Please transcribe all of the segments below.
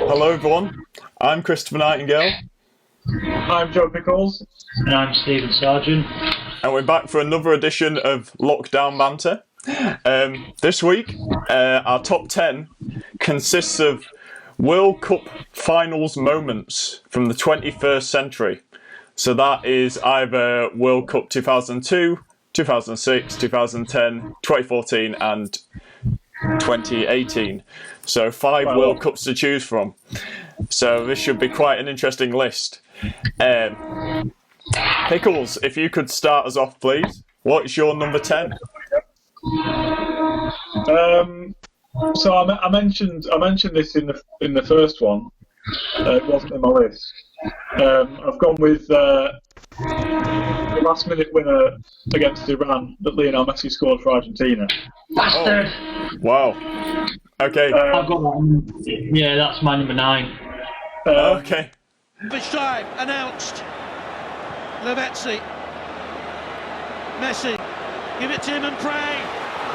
Hello everyone, I'm Christopher Nightingale. I'm Joe Pickles. And I'm Stephen Sargent. And we're back for another edition of Lockdown Banter. This week, our top 10 consists of World Cup finals moments from the 21st century. So that is either World Cup 2002, 2006, 2010, 2014 and 2018. So five World Cups to choose from. So this should be quite an interesting list. Pickles, if you could start us off, please. What's your number 10? So I mentioned this in the first one. It wasn't in my list. I've gone with the last-minute winner against Iran that Lionel Messi scored for Argentina. Bastard! Oh, wow. Okay. I've got that. Yeah, that's my number 9. Okay. Garbage time announced. Lavezzi. Messi. Give it to him and pray.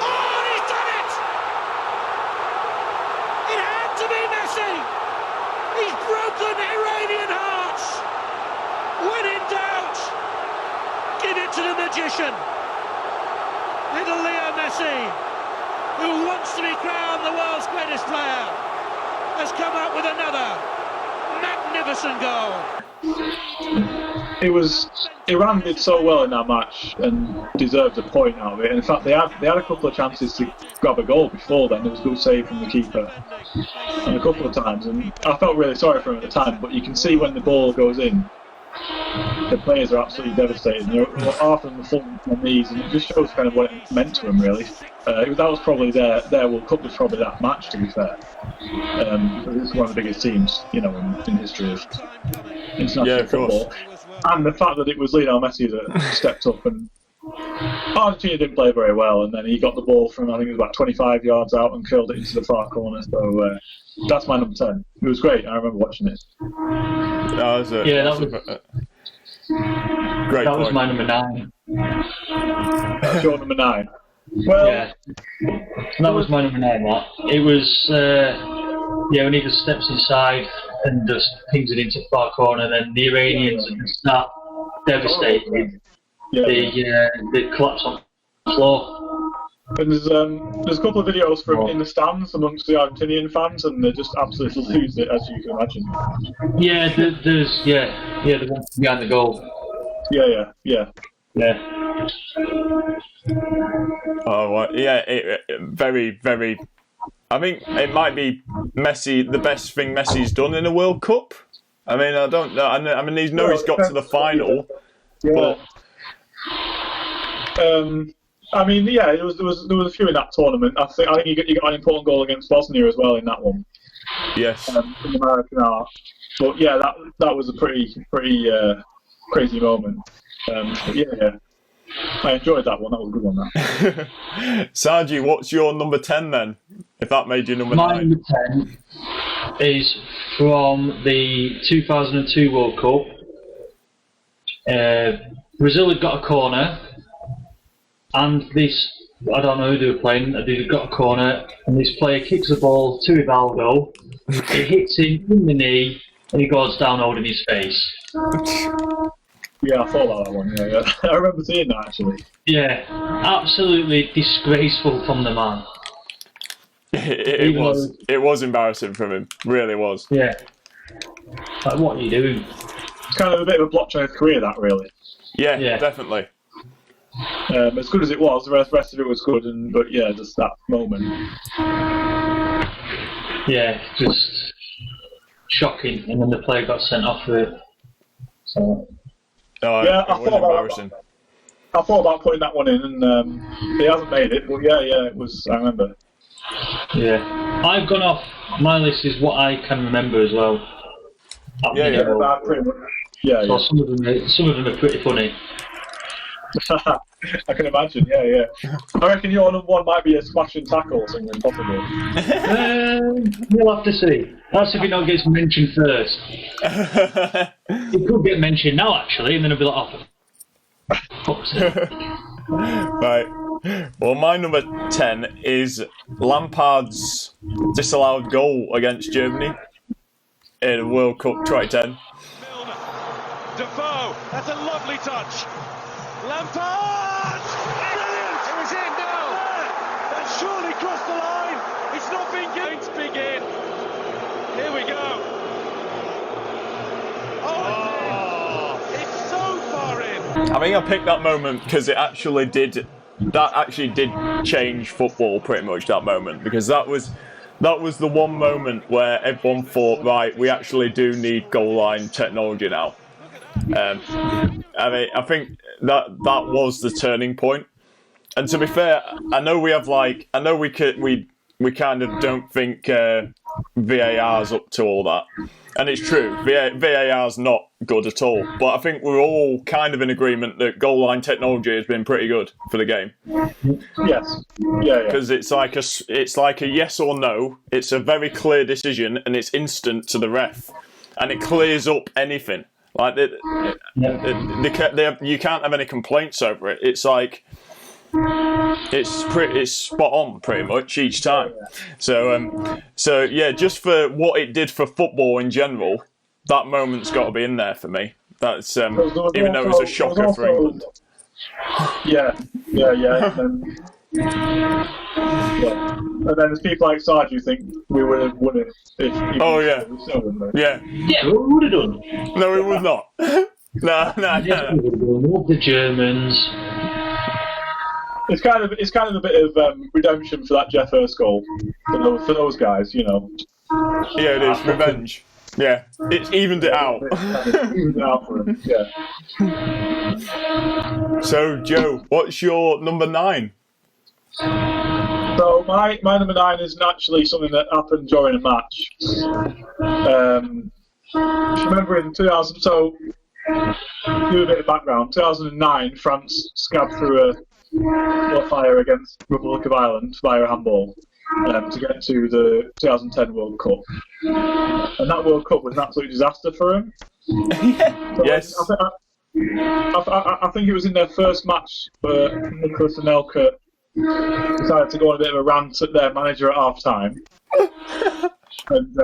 Oh, and he's done it! It had to be Messi! He's broken Iranian hearts! When in doubt, give it to the magician. Little Leo Messi, who wants to be crowned the world's greatest player, has come up with another magnificent goal. Iran did so well in that match and deserved a point out of it. And in fact, they had a couple of chances to grab a goal before then. There was a good save from the keeper, and a couple of times. And I felt really sorry for him at the time. But you can see when the ball goes in, the players are absolutely devastated. Half of them are falling on their knees, and it just shows kind of what it meant to them, really. That was probably their World Cup was probably that match, to be fair. It's one of the biggest teams, in history of international football. And the fact that it was Lionel Messi that stepped up, and Argentina didn't play very well, and then he got the ball from, I think it was about 25 yards out and curled it into the far corner. So that's my number 10. It was great. I remember watching it. That was great. That was my number 9. That's your number 9. Well, yeah, that was my number 9. That it was. When he just steps inside and just pings it into the far corner, then the Iranians start devastated. They collapse on the floor. And there's a couple of videos from in the stands amongst the Argentinian fans, and they just absolutely lose it, as you can imagine. Yeah, there's the one behind the goal. Yeah. Oh, well, yeah. Very, very. I think it might be Messi, the best thing Messi's done in a World Cup. I mean, I don't know. I mean, he's got to the final. Yeah. There was a few in that tournament. I think he got an important goal against Bosnia as well in that one. Yes. In the American art. But yeah, that was a pretty crazy moment. I enjoyed that one. That was a good one. That. Sargi, what's your number 10 then? If that made you number 9. My number 10 is from the 2002 World Cup. Brazil had got a corner, and I don't know who they were playing. They got a corner, and this player kicks the ball to Rivaldo. It hits him in the knee, and he goes down holding his face. Yeah, I thought about that one. Yeah. I remember seeing that actually. Yeah, absolutely disgraceful from the man. It was embarrassing from him. Really was. Yeah. Like, what are you doing? It's kind of a bit of a blotch on his career, that really. Yeah, definitely. As good as it was, the rest of it was good, but just that moment. Yeah, just shocking, and then the player got sent off for it. So. Oh, yeah, it was embarrassing. I thought about putting that one in, and he hasn't made it. But it was. I remember. Yeah, I've gone off. My list is what I can remember as well. Pretty much. Yeah. Some of them are pretty funny. I can imagine. Yeah. I reckon your number 1 might be a smash and tackle or something possible. We'll have to see. That's if it not gets mentioned first. It could get mentioned now, actually, and then it'll be like, Right. Well, my number 10 is Lampard's disallowed goal against Germany. in World Cup 2010. Milner, Defoe, that's a lovely touch. Lampard! Brilliant! It was in now! That surely crossed the line! It's not been given to begin. Here we go. Oh, it's so far in. I think I picked that moment because it actually did change football pretty much, that moment, because that was the one moment where everyone thought, right, we actually do need goal line technology now. I think that was the turning point. And to be fair, I know we kind of don't think VAR's up to all that. And it's true, VAR's not good at all. But I think we're all kind of in agreement that goal line technology has been pretty good for the game. Yes. Yeah. Because it's like a yes or no. It's a very clear decision, and it's instant to the ref, and it clears up anything. Like you can't have any complaints over it. It's like it's spot on pretty much each time. So yeah, just for what it did for football in general, that moment's got to be in there for me. That's even though it was a shocker for England. Yeah. And then there's people like Sarge who think we would have won it if. Yeah, we would have done. No, we would not. No. The Germans. It's kind of a bit of redemption for that Jeff Hurst goal for those guys, you know. Yeah, it is revenge. Yeah, it's evened it out. Evened it out for him. Yeah. So, Joe, what's your number 9? So my number 9 is actually something that happened during a match. Remember in 2000? So, do a bit of background. 2009, France scabbed through a fire against Republic of Ireland via a handball to get to the 2010 World Cup. And that World Cup was an absolute disaster for him. Yes. I think it was in their first match where Nicholas Anelka decided to go on a bit of a rant at their manager at half time. And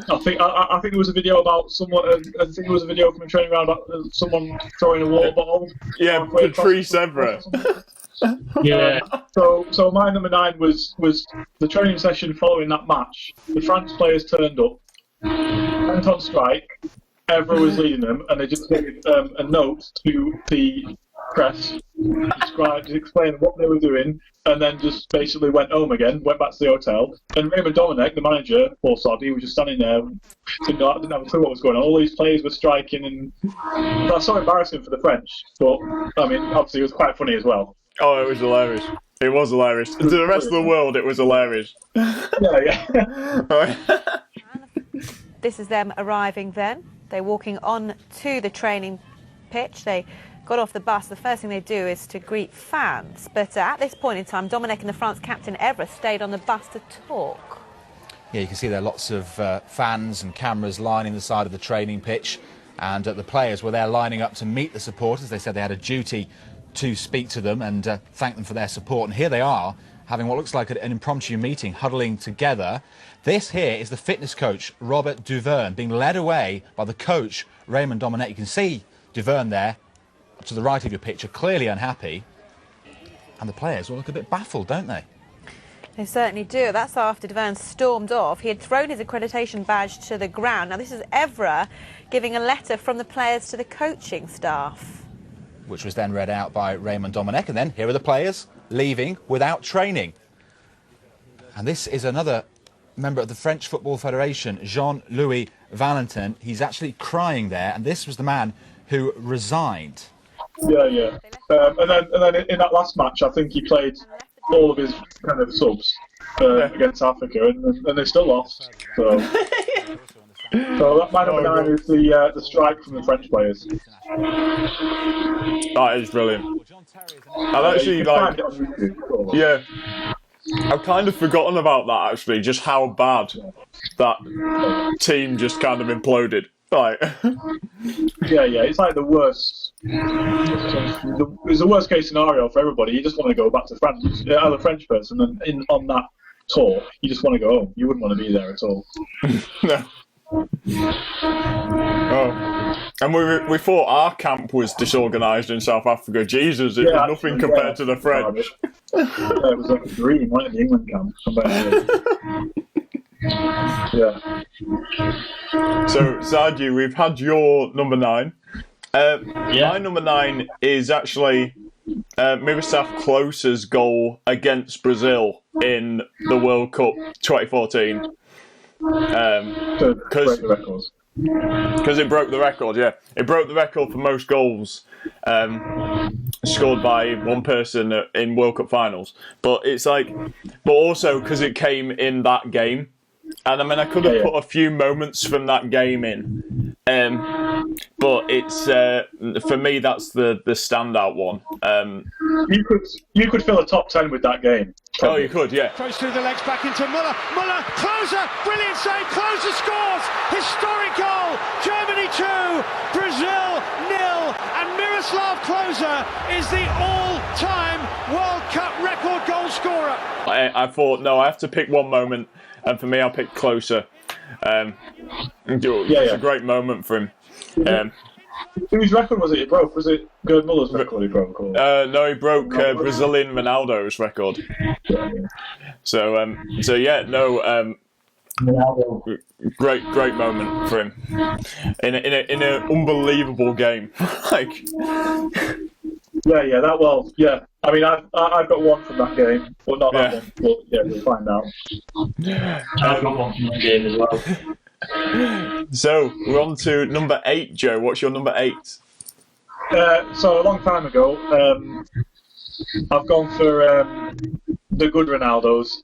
I think there was a video about someone. I think it was a video from a training ground about someone throwing a water bottle. Yeah, Patrice Evra. Yeah. So my number 9 was the training session following that match. The France players turned up, went on strike. Evra was leading them, and they just gave a note to the press, explaining what they were doing, and then just basically went home again, went back to the hotel. And Raymond Domenech, the manager, poor sod, he was just standing there, didn't have a clue what was going on. All these players were striking, and that's so embarrassing for the French. But I mean, obviously, it was quite funny as well. Oh, it was hilarious. It was hilarious. To the rest of the world, it was hilarious. Yeah. This is them arriving then. They're walking on to the training pitch. They got off the bus. The first thing they do is to greet fans. But at this point in time, Domenech and the France captain Evra stayed on the bus to talk. Yeah, you can see there are lots of fans and cameras lining the side of the training pitch. And the players were there lining up to meet the supporters. They said they had a duty to speak to them and thank them for their support. And here they are, having what looks like an impromptu meeting, huddling together. This here is the fitness coach, Robert Duverne, being led away by the coach, Raymond Domenech. You can see Duverne there, to the right of your picture, clearly unhappy. And the players all look a bit baffled, don't they? They certainly do. That's after Duverne stormed off. He had thrown his accreditation badge to the ground. Now, this is Evra giving a letter from the players to the coaching staff, which was then read out by Raymond Domenech. And then here are the players leaving without training. And this is another member of the French Football Federation, Jean-Louis Valentin. He's actually crying there, and this was the man who resigned. Yeah. And then in that last match, I think he played all of his kind of subs against Africa, and they still lost. So that my number 9 is the strike from the French players. That is brilliant. I've actually yeah. I've kind of forgotten about that actually, just how bad that team just kind of imploded. Like, yeah, it's like the worst. It's the worst case scenario for everybody. You just want to go back to France as a French person, and on that tour, you just want to go home. You wouldn't want to be there at all. No. Oh. And we thought our camp was disorganised in South Africa. Jesus, it was nothing compared to the French. It was like a dream, like the England camp. Yeah. So, Sargi, we've had your number 9. My number 9 is actually Miroslav Klose's goal against Brazil in the World Cup 2014. Because it broke the record, yeah. It broke the record for most goals scored by one person in World Cup finals. But it's like, but also because it came in that game. And I mean, I could have put a few moments from that game in, but it's for me that's the standout one. You could fill a top 10 with that game. Oh, you could, yeah. Throws through the legs back into Muller. Muller, Klose, brilliant save. Klose scores. Historic goal. Germany 2, Brazil 0, and Miroslav Klose is the all-time World Cup record goal scorer. I thought, no, I have to pick one moment. And for me, I'll pick Klose. It's a great moment for him. Whose record was it he broke? Was it Gerd Muller's record he broke? Or? No, he broke Brazilian Ronaldo's record. So yeah, no. Great moment for him in an unbelievable game. Like. Yeah, that well, yeah. I mean, I've got one from that game, but not that one. But yeah, we'll find out. I've got one from that game as well. So we're on to number 8, Joe. What's your number 8? So a long time ago, I've gone for the good Ronaldo's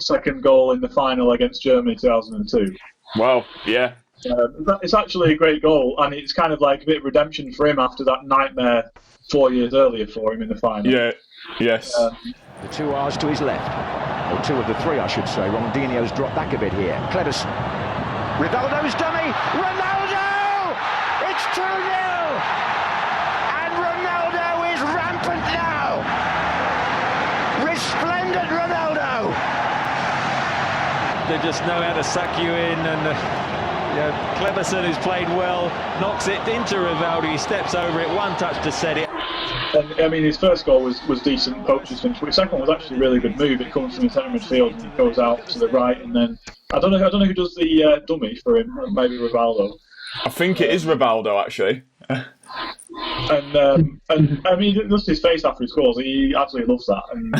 second goal in the final against Germany 2002. Wow, yeah. It's actually a great goal, and it's kind of like a bit of redemption for him after that nightmare 4 years earlier for him in the final. Yeah, yes. The 2 R's to his left, or 2 of the 3, I should say. Ronaldinho's dropped back a bit here. Cleverson. Rivaldo's dummy. Ronaldo! It's 2-0! And Ronaldo is rampant now! Resplendent Ronaldo! They just know how to suck you in, and Cleverson, who's played well, knocks it into Rivaldo. He steps over it, one touch to set it. And I mean, his first goal was decent, poacher's finish, but his second one was actually a really good move. It comes from the centre midfield and it goes out to the right, and then I don't know who does the dummy for him. Maybe Rivaldo. I think it is Rivaldo actually. And I mean, just his face after he scores, he absolutely loves that. And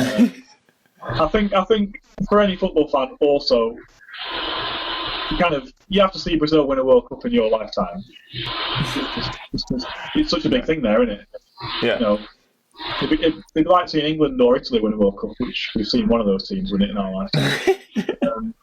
I think for any football fan also, you have to see Brazil win a World Cup in your lifetime. It's such a big thing there, isn't it? Yeah. You know, it'd like seeing England or Italy win a World Cup, which we've seen one of those teams win it in our lifetime.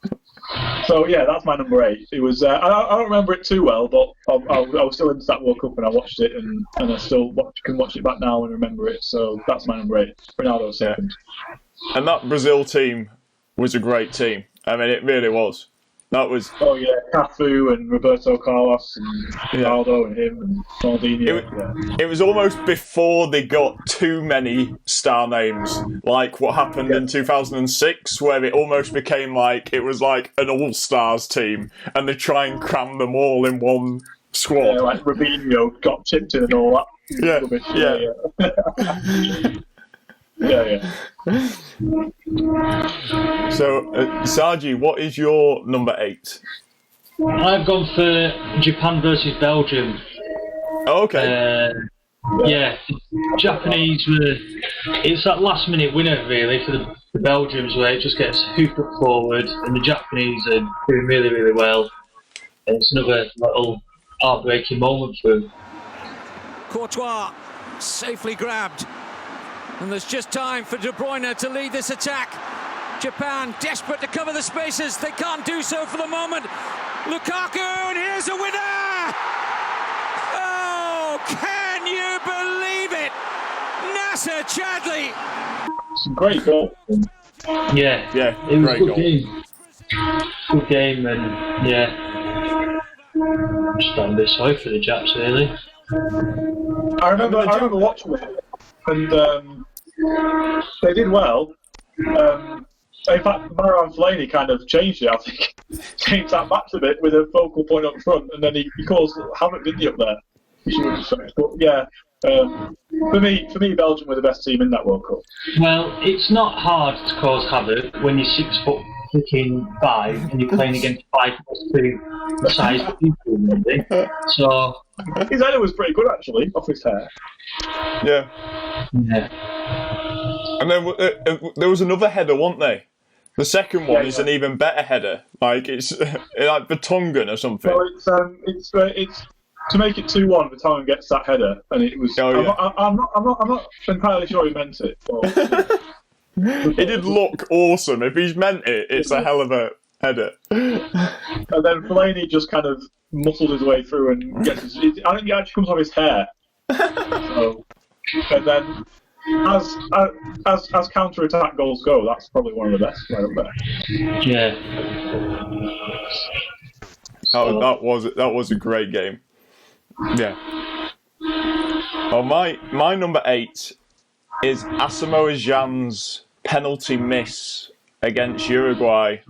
So yeah, that's my number 8. It was I don't remember it too well, but I was still into that World Cup when I watched it, and I still can watch it back now and remember it. So that's my number 8. Ronaldo second. Yeah. And that Brazil team was a great team. I mean, it really was. That was. Oh yeah, Cafu and Roberto Carlos and Ronaldo and him and Ronaldinho. It was almost before they got too many star names, like what happened in 2006, where it almost became like it was like an all-stars team, and they try and cram them all in one squad. Yeah, like Robinho got chipped in and all that. Yeah. So, Sargi, what is your number 8? I've gone for Japan versus Belgium. Oh, okay. Yeah, Japanese were. It's that last-minute winner really for the Belgians, where it just gets hooped up forward, and the Japanese are doing really, really well. And it's another little heartbreaking moment for them. Courtois safely grabbed. And there's just time for De Bruyne to lead this attack. Japan desperate to cover the spaces. They can't do so for the moment. Lukaku, and here's a winner! Oh, can you believe it? Nasser Chadli. Some great goal. Yeah, it was a good game. Good game, and yeah, just felt a bit sorry for the Japs really. I remember watching it, and they did well. In fact, Marouane Fellaini kind of changed it, I think. Changed that match a bit with a focal point up front, and then he caused havoc, didn't he, up there? But yeah, for me, Belgium were the best team in that World Cup. Well, it's not hard to cause havoc when you're 6'5" and you're playing against 5'2" the size of people, maybe. So his header was pretty good actually, off his hair. Yeah. And then there was another header, wasn't there? The second one is an even better header. Like it's like Vertonghen or something. So it's to make it 2-1. Vertonghen gets that header, and it was. I'm not entirely sure he meant it. It did look awesome. If he's meant it, it's a hell of a header. And then Fellaini just kind of muscled his way through and gets. I think it actually comes off his hair. So, and then. As counter-attack goals go, that's probably one of the best right up there. Yeah. That was a great game. Yeah. Well, my number 8 is Asamoah Gyan's penalty miss against Uruguay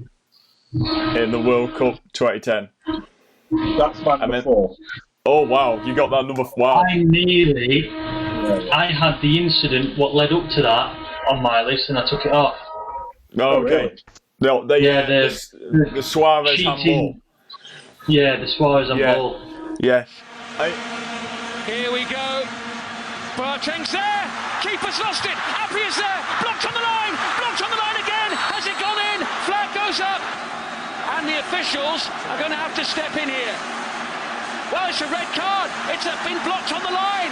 in the World Cup 2010. That's my number 4. Oh wow, you got that number 4. Wow. I had the incident what led up to that on my list, and I took it off. Oh, okay. Really? The Suarez handball. Yeah, the Suarez handball. Yeah. Here we go. Boateng's there. Keeper's lost it. Appiah's there. Blocked on the line. Blocked on the line again. Has it gone in? Flag goes up. And the officials are going to have to step in here. Well, it's a red card. It's been blocked on the line.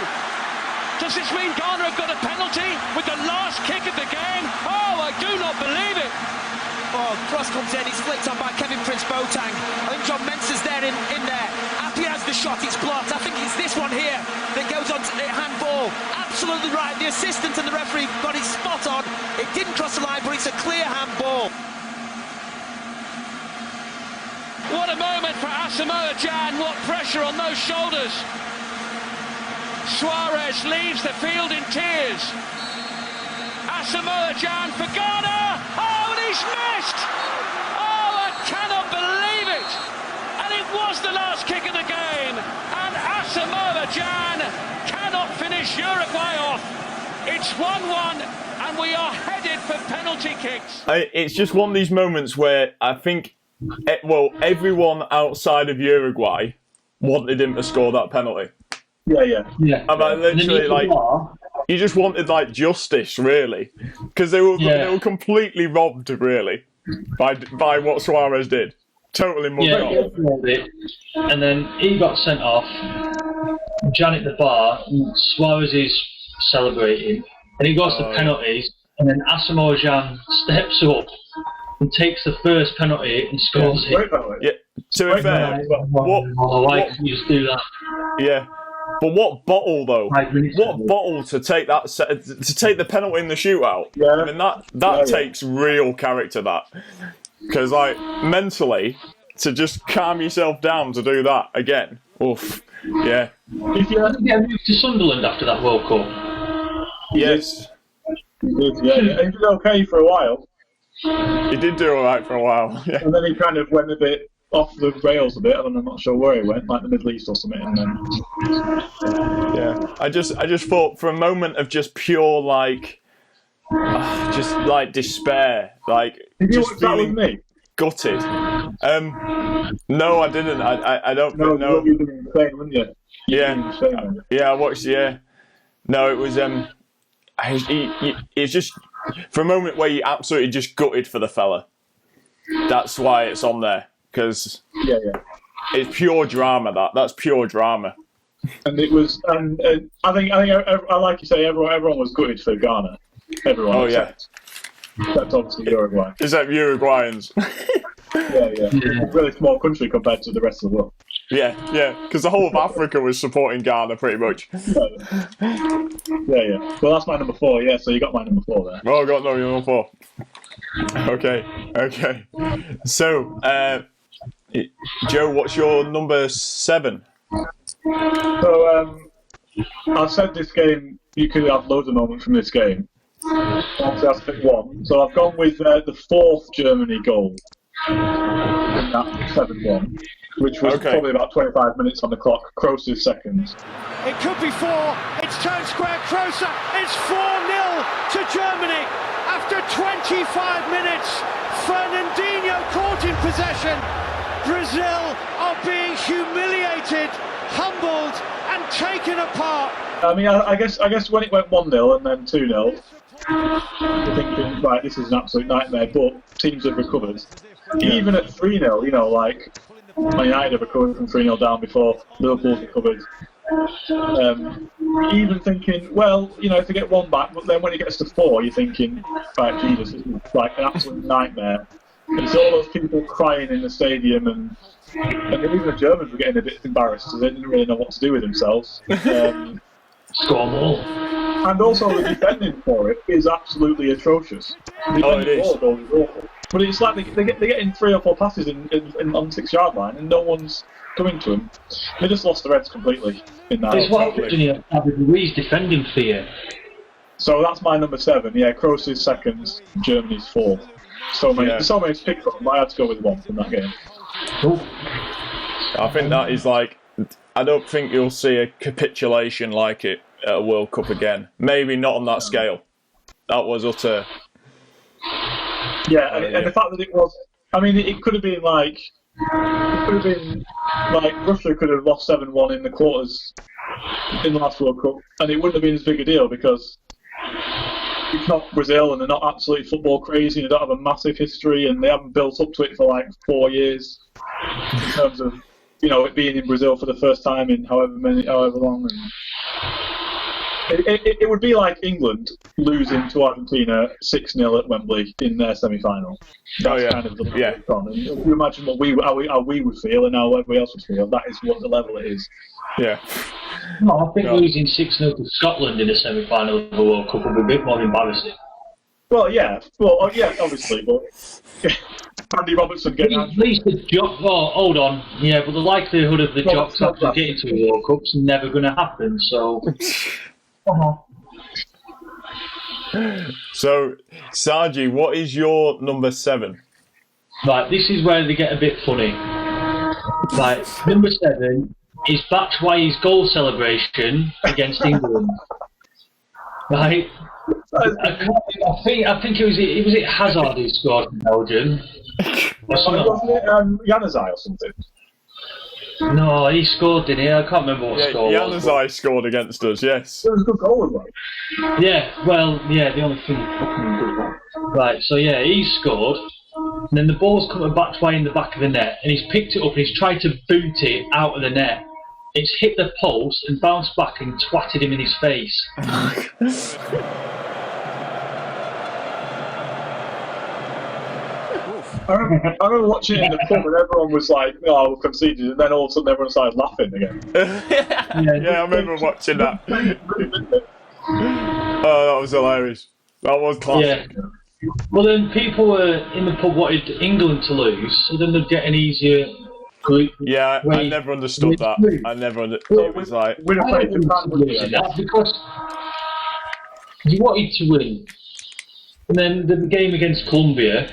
Does this mean Ghana have got a penalty with the last kick of the game? Oh, I do not believe it. Oh, cross comes in, it's flicked on by Kevin Prince Boateng. I think John Mensah's there in there. Appiah has the shot, it's blocked. I think it's this one here that goes on to the handball. Absolutely right, the assistant and the referee got it spot on. It didn't cross the line, but it's a clear handball. What a moment for Asamoah Gyan, what pressure on those shoulders. Suarez leaves the field in tears. Asamoah Gyan for Ghana. Oh, and he's missed. Oh, I cannot believe it. And it was the last kick of the game. And Asamoah Gyan cannot finish Uruguay off. It's 1-1, and we are headed for penalty kicks. It's just one of these moments where I think, everyone outside of Uruguay wanted him to score that penalty. Yeah. And I literally, you just wanted, justice, really. Because they were completely robbed, really, by what Suarez did. Totally mugged off. And then he got sent off. Gyan at the bar, Suarez is celebrating. And he goes to penalties, and then Asamoah Gyan steps up and takes the first penalty and scores it. Yeah, to be fair, why can you just do that? Yeah. But what bottle though? What bottle to take the penalty in the shootout? Yeah. I mean that takes real character. That because mentally to just calm yourself down to do that again. Oof. Yeah. Did you get moved to Sunderland after that World Cup? Yes. He did okay for a while. He did do alright for a while. Yeah. And then he kind of went a bit off the rails a bit, and I'm not sure where he went, like the Middle East or something. And then, I just thought for a moment of just pure despair, did you just watch that with me? Gutted. No, I didn't. I don't. No, you did the same, wouldn't you? Yeah, I watched. Yeah, no, it was. It's just for a moment where you absolutely just gutted for the fella. That's why it's on there. Because it's pure drama. That's pure drama. And it was, and I think, like you say, everyone was gutted for Ghana. Everyone. Oh except obviously Uruguay. Except Uruguayans. Yeah. Really small country compared to the rest of the world. Yeah. Because the whole of Africa was supporting Ghana pretty much. Yeah. Well, that's my number 4. Yeah, so you got my number 4 there. Oh, I got number 4. Okay. So, Joe, what's your number 7? So, I said this game, you could have loads of moments from this game. Obviously, that's pick one. So I've gone with the fourth Germany goal in that 7-1, which was probably about 25 minutes on the clock. Kroos' second. It could be 4. It's town square. Kroos. It's 4-0 to Germany after 25 minutes. Fernandinho caught in possession. Brazil are being humiliated, humbled, and taken apart. I mean, I guess when it went 1-0 and then 2-0, you're thinking, right, this is an absolute nightmare. But teams have recovered. Even at 3-0, you know, like Man United have recovered from 3-0 down before Liverpool's recovered. Even thinking, well, you know, if they get one back, but then when it gets to 4, you're thinking, right, Jesus, this is like an absolute nightmare. And it's all those people crying in the stadium, and even the Germans were getting a bit embarrassed because they didn't really know what to do with themselves. Score more. And also the defending for it is absolutely atrocious. Oh, it is. But it's like they're getting 3 or 4 passes on the 6-yard line, and no one's coming to them. They just lost the Reds completely in that. It's what David Luiz defending for you. So that's my number 7. Yeah, Kroos' second, Germany's 4th. So many to pick from. I had to go with 1 from that game. Cool. I think that is like, I don't think you'll see a capitulation like it at a World Cup again. Maybe not on that scale. That was utter. Yeah, and the fact that it was, I mean, it could have been like, Russia could have lost 7-1 in the quarters in the last World Cup, and it wouldn't have been as big a deal because it's not Brazil and they're not absolutely football crazy and they don't have a massive history and they haven't built up to it for like 4 years in terms of, you know, it being in Brazil for the first time in however long. And it would be like England losing to Argentina 6-0 at Wembley in their semi-final. That's kind of the level it's on. And if you imagine how we would feel and how everybody else would feel, that is what the level it is. Yeah. No, I think losing 6-0 to Scotland in a semi-final of the World Cup would be a bit more embarrassing. Well, yeah, obviously, but Andy Robertson getting at least the jock. Oh, hold on, yeah, but the likelihood of the jocks actually getting to a World Cup's never going to happen. So. So, Sargi, what is your number 7? Right, this is where they get a bit funny. Right, number 7 is Batshuayi's goal celebration against England. Right, I think it was Hazard who scored for Belgium. Wasn't it Januzaj or something? No, he scored, didn't he? I can't remember what score. Januzaj scored against us, yes. It was a good goal as well. Yeah, well, yeah, the only thing fucking good one. Right, so yeah, he scored, and then the ball's coming back to in the back of the net, and he's picked it up and he's tried to boot it out of the net. It's hit the post and bounced back and twatted him in his face. I remember watching it in the pub and everyone was like, "Oh, we've conceded," and then all of a sudden everyone started laughing again. Yeah, I remember watching that. Oh, that was hilarious. That was classic. Yeah. Well, then people were in the pub wanted England to lose, so then they'd get an easier group. Yeah, I never understood that. I never understood. It was like we'd have played that because you wanted to win, and then the game against Colombia.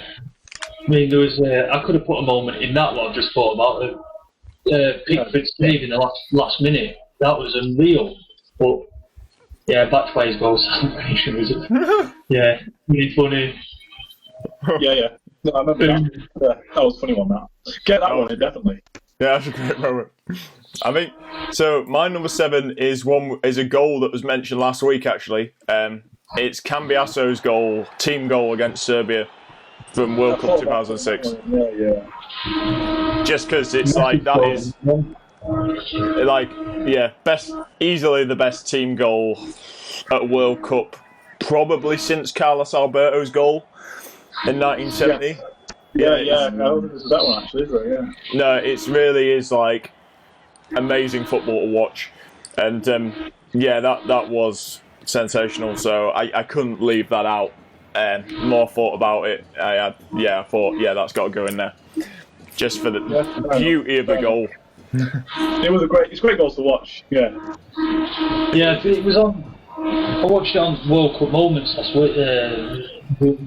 I mean, there was. I could have put a moment in that. What I've just thought about Pickles and Stephen in the last minute. That was unreal. But yeah, Batshuayi's goal celebration was really funny. Yeah. No, I remember that. Yeah, that was a funny one. That get that one in, definitely. Yeah, that's a great moment. I think so. My number 7 is a goal that was mentioned last week. Actually, it's Cambiaso's team goal against Serbia. From World Cup 2006. Yeah. Just because it's like that is easily the best team goal at World Cup, probably since Carlos Alberto's goal in 1970. Yeah. I don't think it's that one actually, is it? Yeah. No, it really is like amazing football to watch, and that was sensational. So I couldn't leave that out. More thought about it. I thought, that's got to go in there, just for the beauty of the goal. It's great goals to watch. Yeah. Yeah, it was on I watched it on World Cup Moments last week,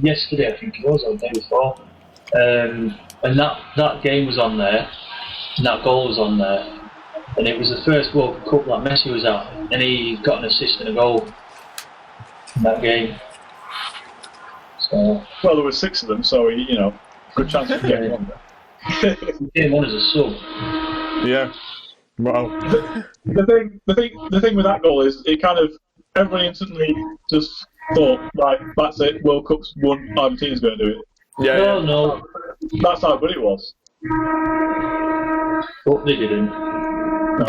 yesterday I think it was, or the day before. And that game was on there, and that goal was on there. And it was the first World Cup that Messi was at, and he got an assist and a goal in that game. So, well, there were 6 of them, so he, good chance of getting one there. He came on as a sub. Yeah. Wow. The thing with that goal is it kind of everybody instantly just thought, right, that's it, World Cup's won, Argentina's going to do it. Yeah. No. That's how good it was. But they didn't. No.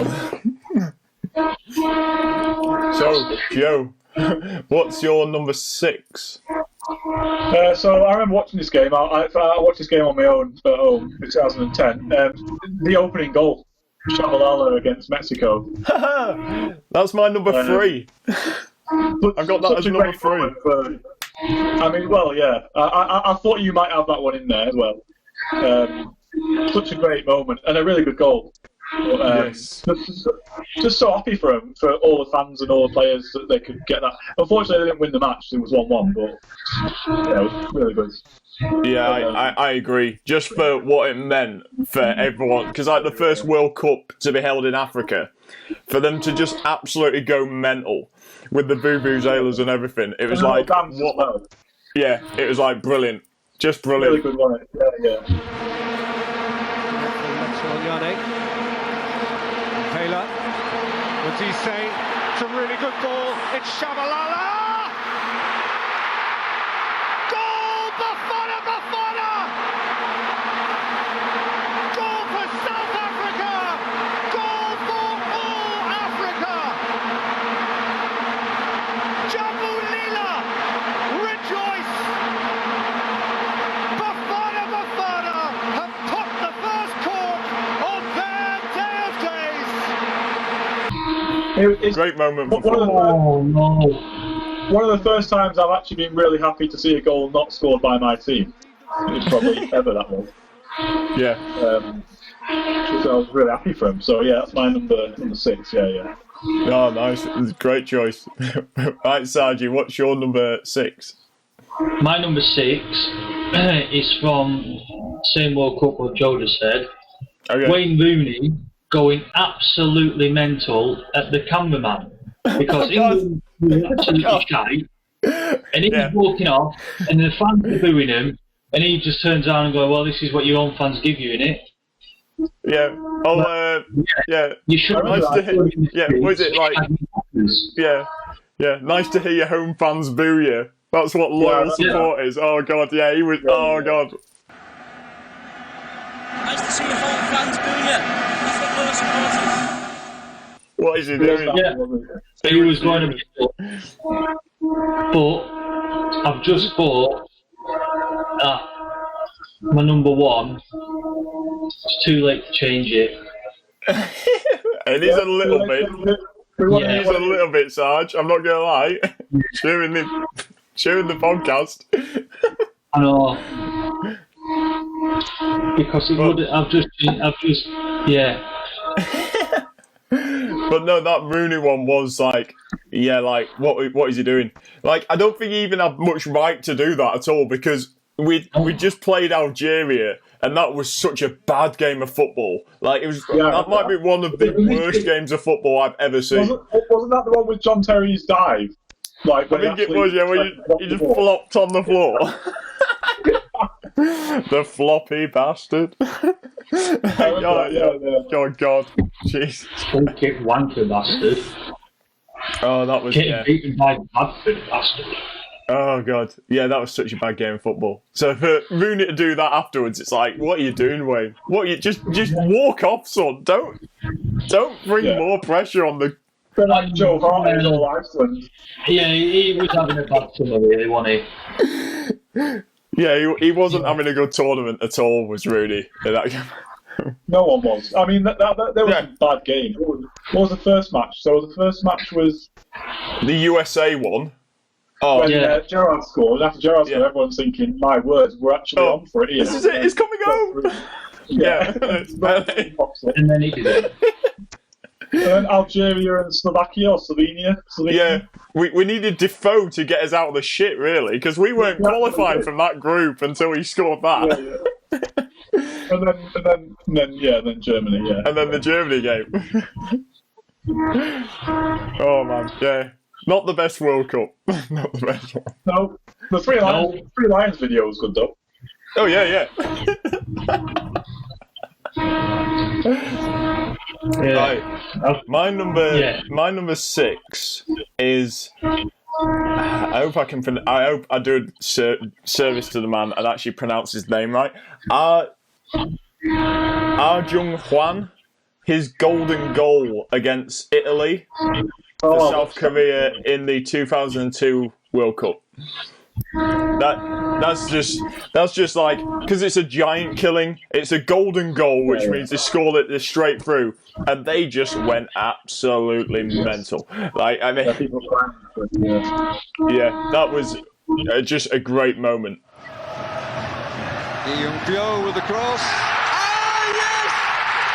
So, Joe, what's your number 6? So I remember watching this game. I watched this game on my own at home in 2010. The opening goal, Shabalala against Mexico. That's my number 3. I've got that as number 3. I thought you might have that one in there as well. Such a great moment and a really good goal. Yes. Just so happy for him, for all the fans and all the players that they could get that. Unfortunately, they didn't win the match. It was 1-1, but yeah, it was really good. Yeah, I agree. Just for what it meant for everyone, because like the first World Cup to be held in Africa, for them to just absolutely go mental with the vuvuzelas and everything, it was like what? Well. Yeah, it was like brilliant, just brilliant. Really good one. Yeah. Taylor, what's he say? It's a really good ball. It's Shabalala! Goal! Bafana! Goal for South Africa! Goal for all Africa! Jambu Lila, rejoice! Bafana have put the first cork on their day of days! It's Great moment. One of the first times I've actually been really happy to see a goal not scored by my team. It's probably ever that one. Yeah. So I was really happy for him. So yeah, that's my number 6. Yeah. Oh, nice. Great choice. Right, Sargi, what's your number 6? My number 6 is from same World Cup what Joe just said. Okay. Wayne Rooney going absolutely mental at the cameraman because England was absolutely shite, and he's walking off, and the fans are booing him, and he just turns around and goes, "Well, this is what your own fans give you, innit?" Yeah. Yeah. You should. Nice to hear. Yeah. Was it like? Yeah. Nice to hear your home fans boo you. That's what loyal support is. Oh God. Yeah. He was. Oh God. Nice to see your home fans boo you. That's what loyal support is. What is he doing? Yeah. He was going to be. But I've just thought that my number 1. It's too late to change it. It is a little bit. Yeah. It is a little bit, Sarge. I'm not gonna lie. Sharing the podcast. I know. Because it would. I've just. Yeah. But no, that Rooney one was like, like what is he doing? Like, I don't think he even had much right to do that at all because we just played Algeria and that was such a bad game of football. Like, it was that might be one of the worst games of football I've ever seen. Wasn't that the one with John Terry's dive? Like, I think it was, where he just flopped on the floor. The floppy bastard. Oh God, jeez. Kick wanker bastard. Oh, that was beaten by Bradford bastard. Oh God, yeah, that was such a bad game of football. So for Rooney to do that afterwards, it's like, what are you doing, Wayne? What are you just walk off, son? Don't bring more pressure on the. Like Joe Hart in all Iceland. Yeah, he was having a bad summer, really, wasn't he? Yeah, he wasn't having a good tournament at all, was Rooney, in that game. No one was. I mean, that was a bad game. What was the first match? So the first match was the USA one. Oh, when Gerrard scored. After Gerrard scored, everyone's thinking, "My words, we're actually on for it here." This is it. It's coming home. And then he did it. And then Algeria and Slovakia or Slovenia. Yeah, we needed Defoe to get us out of the shit, really, because we weren't qualified from that group until he scored that. And then Germany, yeah. And then the Germany game. Oh man, yeah. Not the best World Cup. Not the best one. No, the Three Lions video was good though. Oh yeah. Right. My number 6 is. I hope I do a service to the man and actually pronounce his name right. Jung Hwan, his golden goal against Italy, for South Korea in the 2002 World Cup. That's just like, because it's a giant killing, it's a golden goal, which means they scored it straight through, and they just went absolutely mental. Like, I mean, that was just a great moment. Young with the cross. Ah, yes!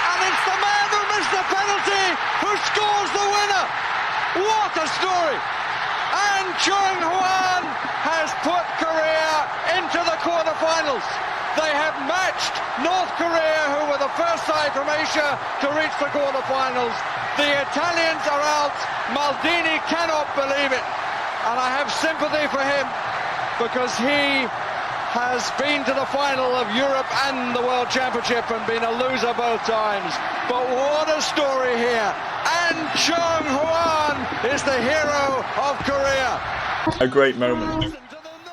And it's the man who missed the penalty who scores the winner. What a story! And Chung Hwan has put Korea into the quarterfinals. They have matched North Korea, who were the first side from Asia to reach the quarterfinals. The Italians are out. Maldini cannot believe it. And I have sympathy for him because he has been to the final of Europe and the World Championship and been a loser both times. But what a story here. And Chung Hwan is the hero of Korea. A great moment.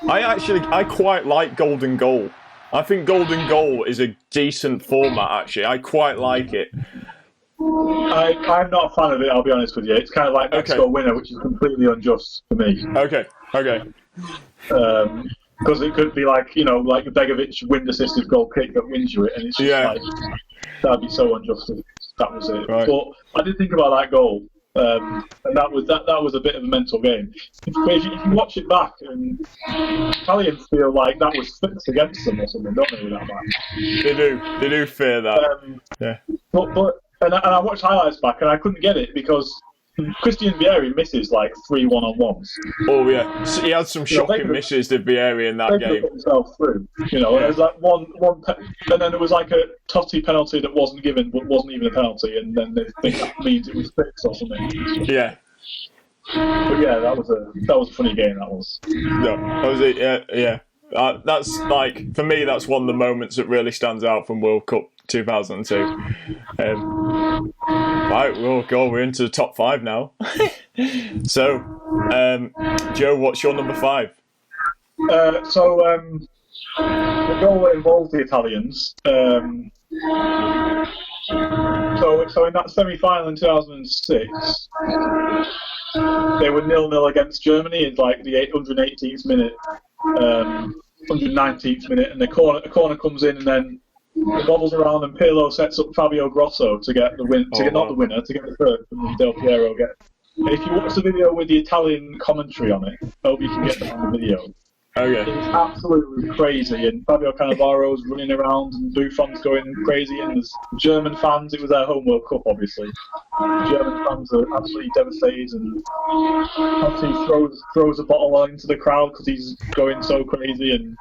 I quite like Golden Goal. I think Golden Goal is a decent format, actually. I quite like it. I'm not a fan of it, I'll be honest with you. It's kind of like next goal winner, which is completely unjust for me. Okay. Because it could be like, like a Begovic wind-assisted goal kick that wins you it, and it's just like, that'd be so unjust if that was it. Right. But I did think about that goal, and that was a bit of a mental game. If you watch it back, and Italians feel like that was fixed against them or something, don't they, with that match? They do fear that. But I watched highlights back, and I couldn't get it because Christian Vieri misses like 3 1-on-1s. Oh yeah, so he had some shocking misses to Vieri in that game. Himself through, there's like one, and then there was like a Totti penalty that wasn't given, but wasn't even a penalty, and then they think that means it was fixed or something. Yeah. But yeah, that was a funny game. That was. No, that was it. Yeah. That's like, for me, that's one of the moments that really stands out from World Cup 2002. Right, we're into the top 5 now. So, Joe, what's your number 5? The goal that involved the Italians. So in that semi-final in 2006, they were 0-0 against Germany in like the 118th minute, 119th minute, and a corner comes in, and then it bobbles around, and Pirlo sets up Fabio Grosso to get the win, not the winner, to get the third, and Del Piero get. If you watch the video with the Italian commentary on it, I hope you can get that on the video. Okay. It's absolutely crazy, and Fabio Cannavaro's running around, and Buffon's going crazy, and there's German fans. It was their home World Cup, obviously. German fans are absolutely devastated, and obviously throws a bottle into the crowd because he's going so crazy, and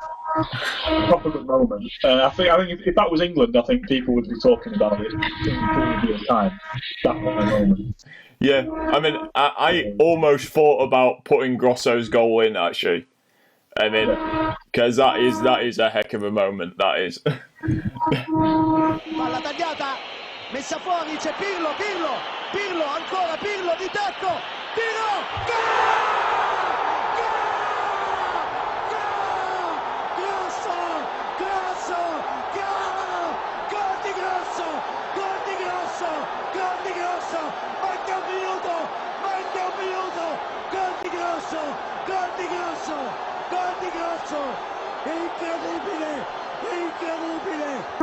proper good moment. I think if that was England, I think people would be talking about it in real time. That kind of moment. Yeah, I mean, I almost thought about putting Grosso's goal in, actually. I mean, because that is a heck of a moment. That is. Palla tagliata, messa fuori, c'è Pirlo, ancora Pirlo di tacco, tiro,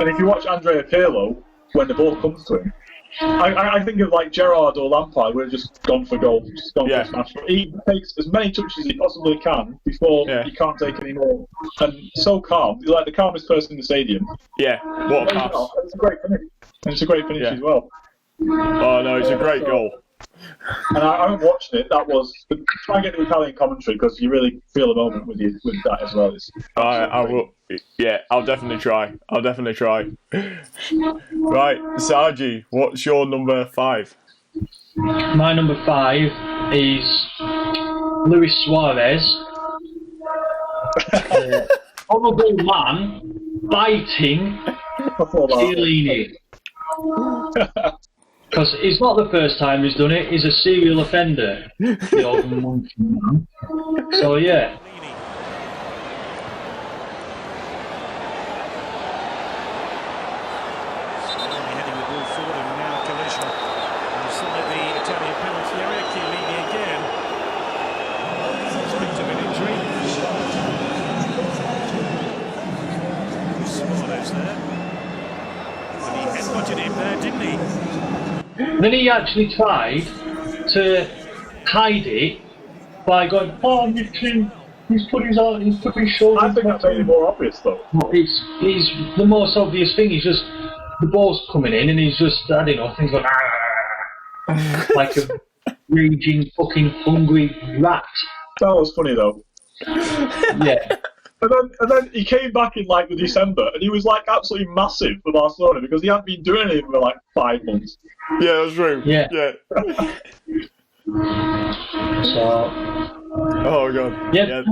And if you watch Andrea Pirlo, when the ball comes to him, I think of like Gerrard or Lampard, would have just gone for goal, just gone for a smash. But he takes as many touches as he possibly can before he can't take any more. And so calm, he's like the calmest person in the stadium. Yeah, what a pass. It's a great finish. And it's a great finish as well. Oh no, it's a great goal. And I'm watching it. That was try and get the Italian commentary because you really feel the moment with that as well. It's I will. Yeah, I'll definitely try. Right, Sargi, what's your number 5? My number 5 is Luis Suarez. Honourable man biting Chiellini. Because it's not the first time he's done it. He's a serial offender, the old monkey man. So yeah. Then he actually tried to hide it by going, "Oh, he's put his shoulder." I think that's made it more obvious, though. Well, it's the most obvious thing. He's just the ball's coming in, and he's just I don't know, things like like a raging fucking hungry rat. That was funny though. Yeah. And then he came back in like the December, and he was like absolutely massive for Barcelona because he hadn't been doing anything for like 5 months. Yeah, that's true. Yeah. So. Oh god. Yeah.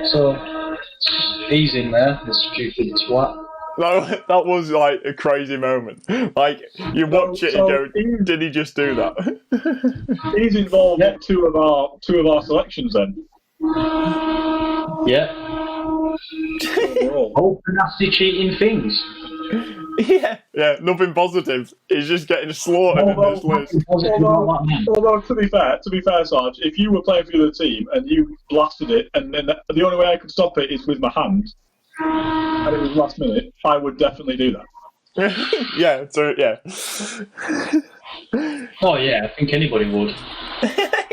So he's in there, the stupid twat. That was like a crazy moment. Like you watch it and go, "Did he just do that?" He's involved in two of our selections then. Yeah. All the nasty cheating things. Yeah, nothing positive. He's just getting slaughtered in this list. Although to be fair, Sarge, if you were playing for the other team and you blasted it, and then the only way I could stop it is with my hand, and it was last minute, I would definitely do that. Yeah. Oh yeah, I think anybody would.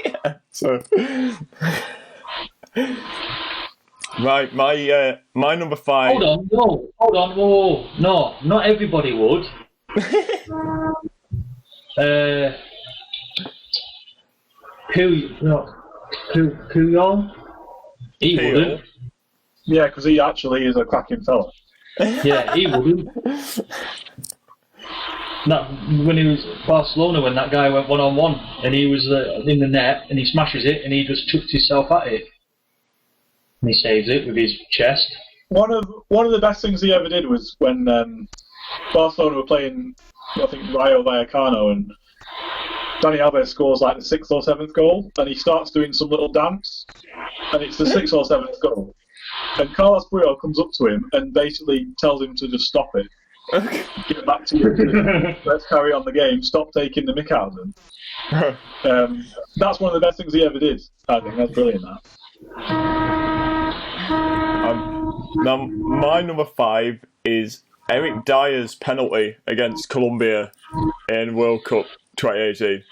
Yeah. So. Right, my number 5. Hold on, whoa, no, not everybody would. Puyol? He wouldn't. Yeah, because he actually is a cracking fella. Yeah, he wouldn't. When he was Barcelona, when that guy went 1-on-1 and he was in the net and he smashes it and he just chucked himself at it. And he saves it with his chest. One of the best things he ever did was when Barcelona were playing, I think, Rayo Vallecano, and Dani Alves scores like the 6th or 7th goal, and he starts doing some little dance, and it's the 6th or 7th goal. And Carlos Puyol comes up to him and basically tells him to just stop it. Get back to you. Let's carry on the game. Stop taking the mick out of them. That's one of the best things he ever did. I think that's brilliant. That. Now, my number 5 is Eric Dyer's penalty against Colombia in World Cup 2018.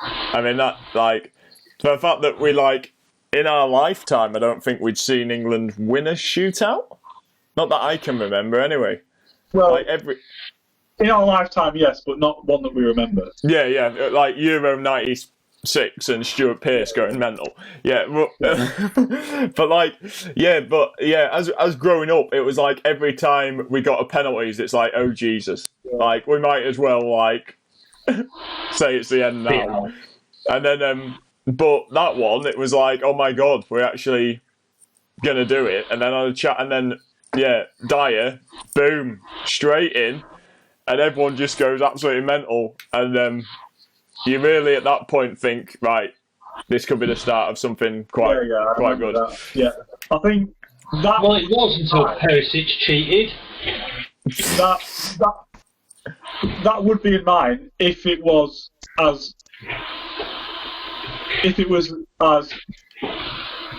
I mean, that, like, the fact that we, like, in our lifetime, I don't think we'd seen England win a shootout. Not that I can remember, anyway. Well, like in our lifetime, yes, but not one that we remember. Yeah, like Euro 96 and Stuart Pearce going mental. Yeah, but as growing up, it was like every time we got a penalties, it's like, oh Jesus, like we might as well like say it's the end now. And then, but that one, it was like, oh my God, we're actually gonna do it. And then on the chat, and then Dyer, boom, straight in, and everyone just goes absolutely mental. And you really at that point think, right, this could be the start of something quite good. That. Yeah, I think that. Well, it was until Perisic cheated. That would be in mine if it was as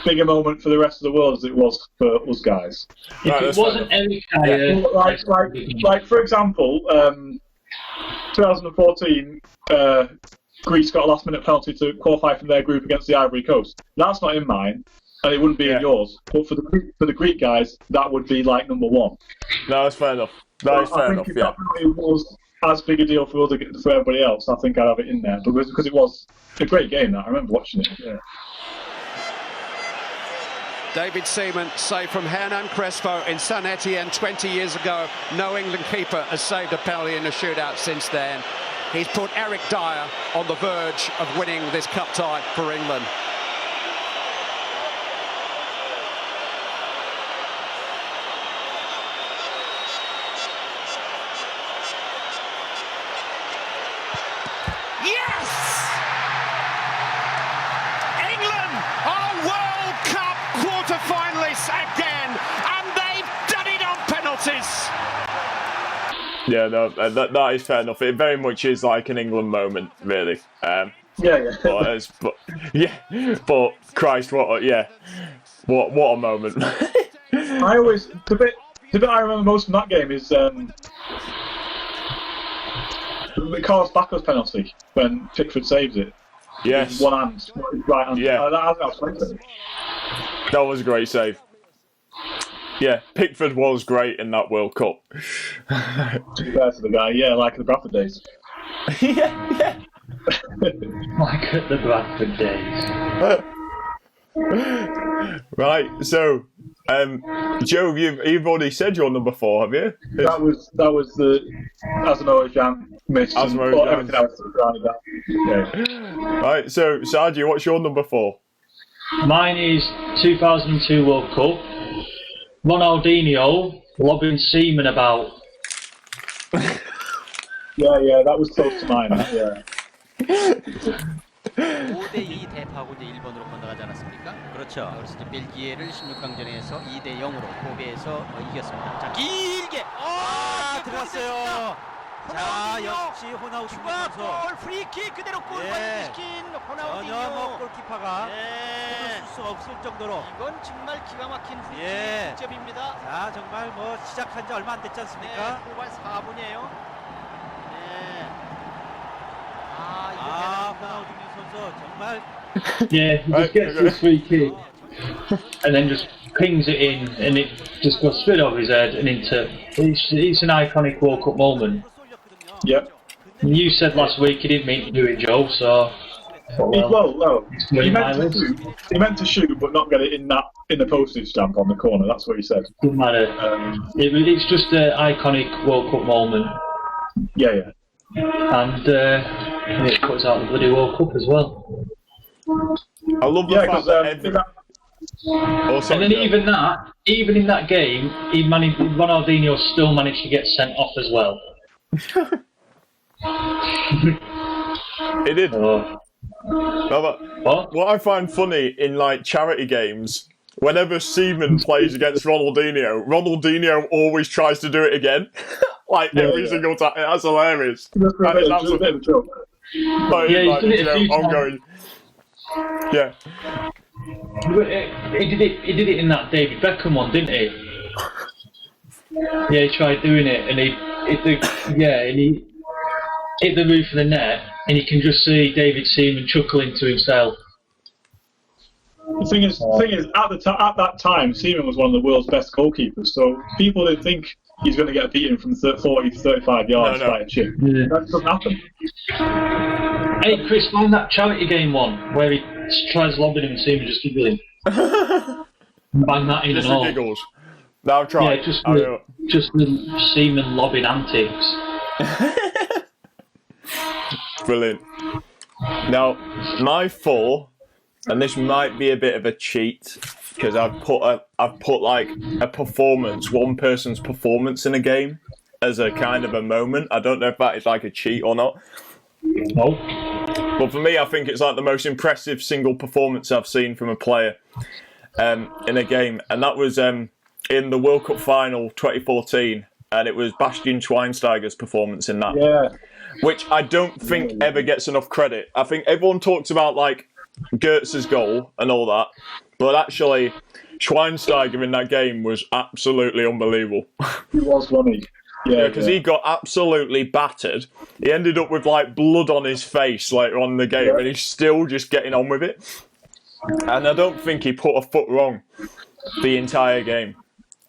big a moment for the rest of the world as it was for us guys. If it wasn't Eric Dyer, like for example, 2014, Greece got a last-minute penalty to qualify from their group against the Ivory Coast. That's not in mine, and it wouldn't be in yours. But for the Greek guys, that would be like number 1. No, that's fair enough. That is fair enough. Yeah. as big a deal for everybody else, I think I'd have it in there. But because it was a great game, that I remember watching it. Yeah. David Seaman saved from Hernan Crespo in San Etienne 20 years ago. No England keeper has saved a penalty in a shootout since then. He's put Eric Dyer on the verge of winning this cup tie for England. Yes! England are World Cup quarter-finalists again, and they've done it on penalties. Yeah, no, that is fair enough. It very much is like an England moment, really. Yeah. But Christ, what a moment. The bit I remember most from that game is Carlos Bacca's penalty when Pickford saves it. Yes. One hand, right hand. Yeah. That was a great save. Yeah, Pickford was great in that World Cup. Compared to the guy, like the Bradford days. yeah. Like at the Bradford days. Right, so Joe, you've already said your number 4, have you? That was the Asamoah Gyan miss. Everything else around that. Yeah. Right, so Sargent, what's your number 4? Mine is 2002 World Cup. Ronaldinho lobbing Seaman about. Yeah, that was close to mine. Yeah. 5대2 대파하고 이제 일본으로 건너가지 않았습니까? 그렇죠. 그래서 이제 벨기에를 16강전에서 2대0으로 고베에서 이겼습니다. 자, 길게 들어갔어요. 자, 역시 호나우두 선수. 골 프리킥 그대로 골 완성시킨 호나우두. 전혀 골키퍼가 쓸 수 없을 정도로. 이건 정말 기가 막힌 프리킥 득점입니다. 자, 정말 시작한 지 얼마 안 됐지 않습니까? 후반 4분이에요. 호나우두 선수 정말. Yeah, he just gets this free kick and then just pings it in, and it just goes straight over his head and into. It's an iconic World Cup moment. Yep. And you said last week he didn't mean to do it, Joe. So. He meant to shoot, but not get it in the postage stamp on the corner. That's what he said. Doesn't matter. It's just an iconic World Cup moment. Yeah. And it puts out the bloody World Cup as well. I love the fact that and then even in that game, Ronaldinho still managed to get sent off as well. He did. What I find funny in charity games, whenever Seaman plays against Ronaldinho always tries to do it again. Every single time. That's hilarious. Ongoing. Yeah. He did it in that David Beckham one, didn't he? Yeah, he tried doing it, and he hit the roof of the net, and you can just see David Seaman chuckling to himself. The thing is, at that time, Seaman was one of the world's best goalkeepers, so people didn't think he's going to get beaten from 40 to 35 yards by a chip. Yeah. That doesn't happen. Hey, Chris, find that charity game one where he tries lobbing him and Seaman just giggling. Bang that in just and all. Giggles. No, I've tried. Yeah, just the Seaman lobbing antics. Brilliant. Now, my 4, and this might be a bit of a cheat because I've put a performance, one person's performance in a game as a kind of a moment. I don't know if that is a cheat or not. No. But for me, I think it's the most impressive single performance I've seen from a player in a game, and that was in the World Cup final 2014, and it was Bastian Schweinsteiger's performance in that. Yeah. Which I don't think ever gets enough credit. I think everyone talks about Goetz's goal and all that, but actually Schweinsteiger in that game was absolutely unbelievable. He was funny. Yeah, because he got absolutely battered. He ended up with blood on his face later on in the game, and he's still just getting on with it. And I don't think he put a foot wrong the entire game.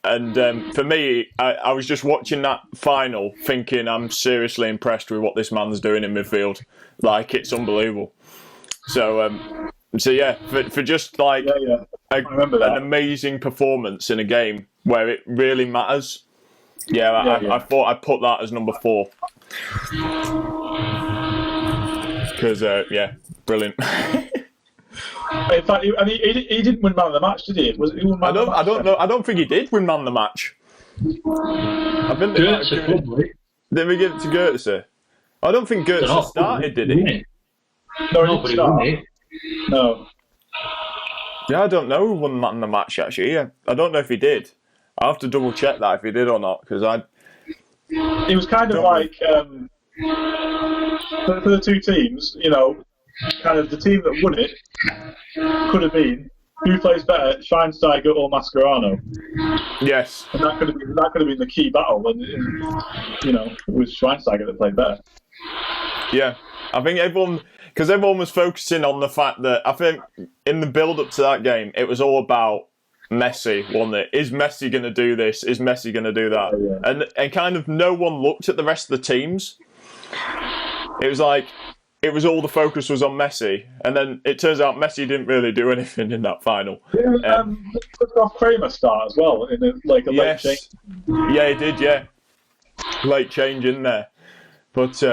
And for me, I was just watching that final, thinking I'm seriously impressed with what this man's doing in midfield. Like, it's unbelievable. So yeah, for just like an amazing performance in a game where it really matters. I thought I'd put that as number 4. Because brilliant. In fact, he didn't win man of the match, did he? Was he won man of the match? I don't know. I don't think he did win man of the match. I think did we give it to Goetze? I don't think Goetze started, did he? No, he didn't. No. Yeah, I don't know who won man of the match actually. Yeah, I don't know if he did. I will have to double check that if he did or not, because He was kind of like for the two teams, you know, kind of the team that won it could have been who plays better, Schweinsteiger or Mascherano. Yes, and that could have been the key battle, and you know, it was Schweinsteiger that played better. Yeah, I think everyone was focusing on the fact that I think in the build-up to that game, it was all about Messi, wasn't it? Is Messi going to do this? Is Messi going to do that? Yeah. And kind of no one looked at the rest of the teams. It was like all the focus was on Messi, and then it turns out Messi didn't really do anything in that final. Yeah, took off Kramer start as well in a late change. Yeah, he did. Yeah, late change in there, but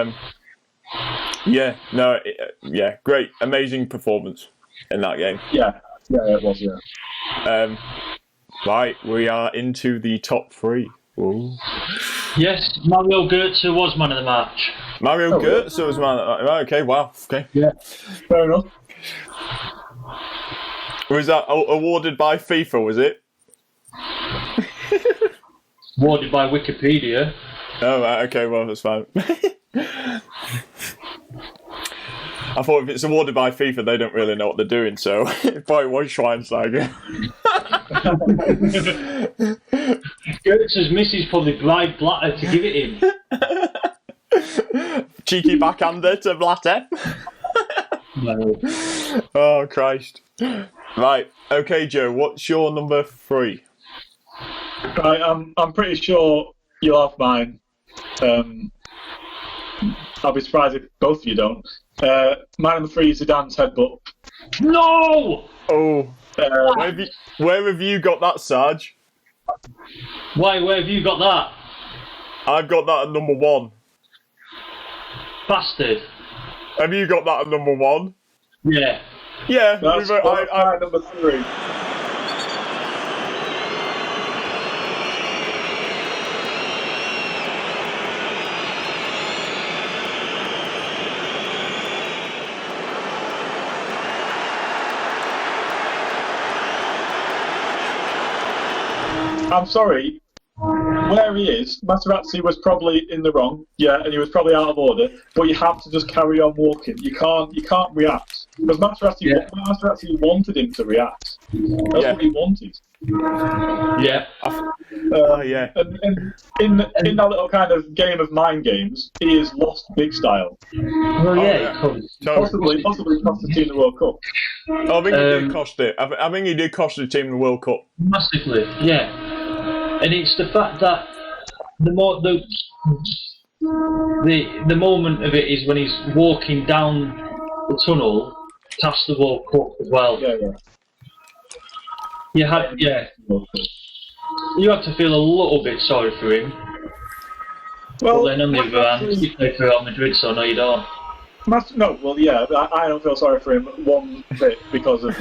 great, amazing performance in that game. Yeah, it was. Yeah. Right, we are into the top 3. Ooh. Yes, Mario Götze was man of the match. Mario Götze was man of the match. Okay, wow. Okay. Yeah, fair enough. Was that awarded by FIFA, was it? Awarded by Wikipedia. Oh, right, okay, well, that's fine. I thought if it's awarded by FIFA, they don't really know what they're doing, so it probably was Schweinsteiger. Götze's missus probably bribed Blatter to give it him. Cheeky backhander to Blatter. No. Oh, Christ. Right, okay, Joe, what's your number 3? Right, I'm pretty sure you'll have mine. I'll be surprised if both of you don't. My number 3 is Zidane's headbutt. No! Oh. Where have you got that, Sarge? Where have you got that? I've got that at number 1. Bastard. Have you got that at number 1? Yeah. Yeah. That's my number 3. I'm sorry, where he is, Materazzi was probably in the wrong, and he was probably out of order, but you have to just carry on walking. You can't react. Because Materazzi wanted him to react. That's what he wanted. Yeah. And in that little kind of game of mind games, he has lost big style. Well, Possibly cost the team the World Cup. I think he did cost it. I think he did cost the team the World Cup. Massively, yeah. And it's the fact that the moment of it is when he's walking down the tunnel past the World Cup as well. You had to feel a little bit sorry for him. Well, but then on the other hand, you play for Real Madrid, so no, you don't. I don't feel sorry for him one bit because of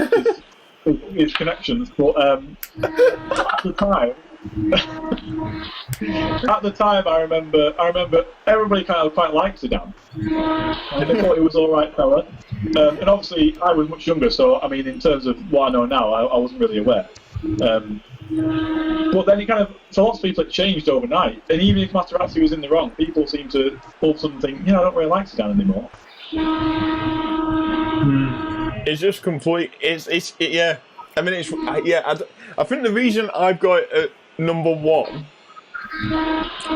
his connections. But at the time, I remember everybody kind of quite liked Zidane. They thought he was all right fella. And obviously, I was much younger, so I mean, in terms of what I know now, I wasn't really aware. But then so lots of people, it changed overnight. And even if Materazzi was in the wrong, people seem to all of a sudden think, I don't really like Zidane anymore. It's just complete. I mean, I think the reason I've got it at number 1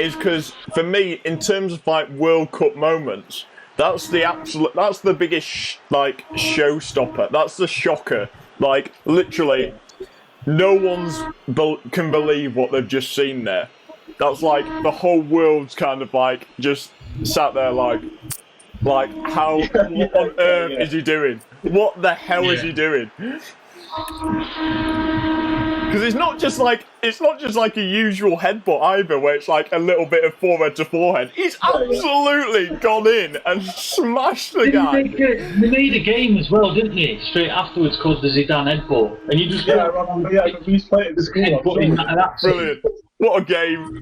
is because for me, in terms of like World Cup moments, that's the biggest showstopper. That's the shocker. Like literally, no one's can believe what they've just seen there. That's like the whole world's kind of like just sat there like how what on earth is he doing? What the hell is he doing? Because it's not just like a usual headbutt either, where it's like a little bit of forehead to forehead. He's absolutely gone in and smashed the guy. They made a game as well, didn't they? Straight afterwards, called the Zidane headbutt, and you just we played at the school. Brilliant! What a game!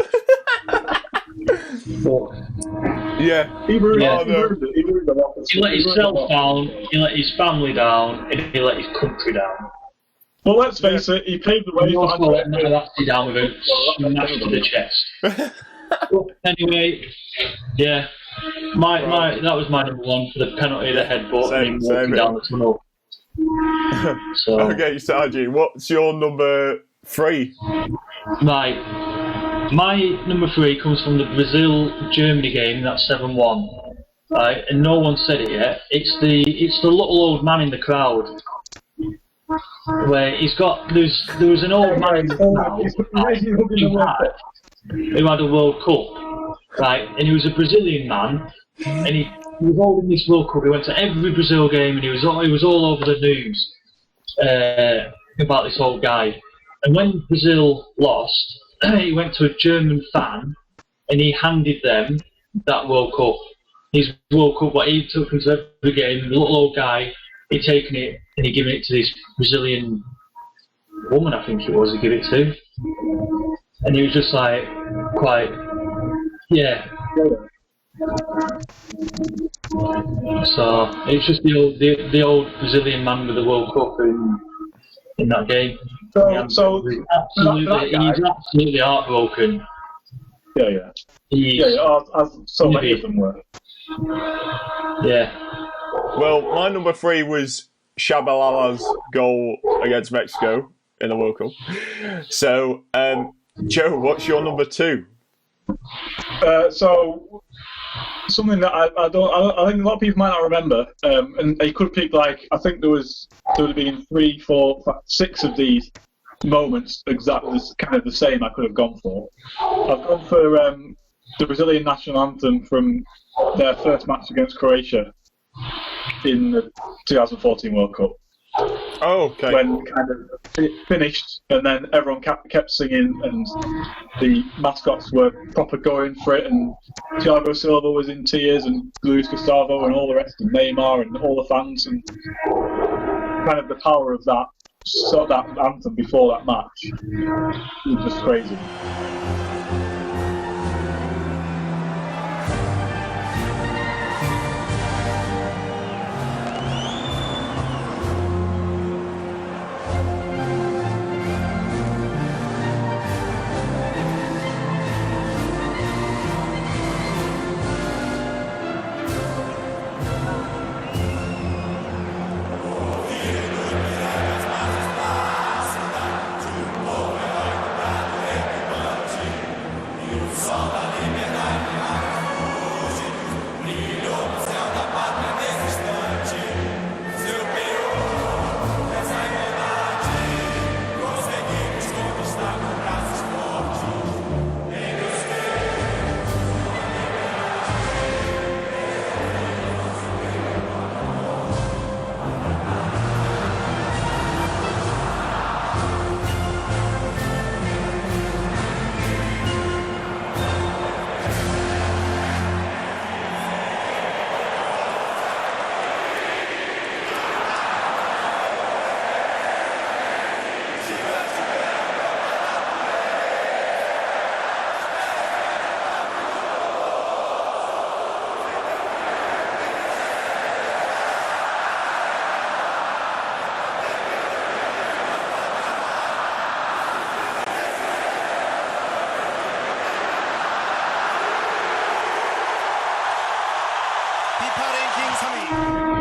Yeah, he ruined it. He let himself down, he let his family down, and he let his country down. Well, let's face it, he paved the way He for also let Nazi down with a smash to the chest. Anyway, yeah, that was my number one for the penalty, the headbutt, and him walking down the tunnel. So, okay, Sargent, what's your number 3? My number 3 comes from the Brazil-Germany game. That's 7-1. Right, and no one said it yet. It's the little old man in the crowd. Where there was an old man in the crowd who had a World Cup, right? And he was a Brazilian man, and he was holding this World Cup. He went to every Brazil game, and he was all over the news about this old guy. And when Brazil lost, he went to a German fan, and he handed them that World Cup. His World Cup, what he took him to every game. The little old guy, he'd taken it and he'd given it to this Brazilian woman, I think it was, he gave it to. And he was just like, quite, yeah. So, it's just the old Brazilian man with the World Cup in that game. He's absolutely heartbroken. Yeah. So many of them were. Yeah. Well, my number 3 was Shabalala's goal against Mexico in the World Cup. So, Joe, what's your number 2? So something that I think a lot of people might not remember, and they could pick I think there would have been 3, 4, 5, 6 of these moments exactly kind of the same I could have gone for. I've gone for the Brazilian national anthem from their first match against Croatia in the 2014 World Cup. Oh, okay. When kind of it finished, and then everyone kept singing, and the mascots were proper going for it, and Thiago Silva was in tears, and Luis Gustavo, and all the rest, and Neymar, and all the fans, and kind of the power of that anthem before that match was just crazy.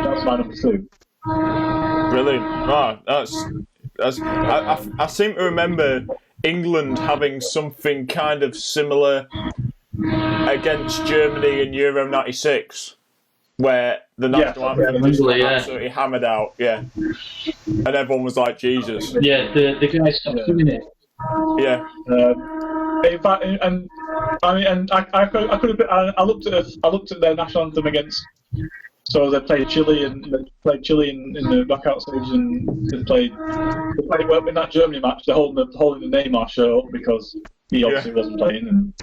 That's my number 2. Brilliant. Ah, I seem to remember England having something kind of similar against Germany in Euro '96. where the national anthem just got absolutely hammered out. Yeah, and everyone was like, Jesus. Yeah, the guy stopped doing it. Yeah. In fact, and I mean, and I could have been. I looked at their national anthem against. So they played Chile in the knockout stage, and they played well in that Germany match. They're holding the Neymar shirt up because he obviously wasn't playing. And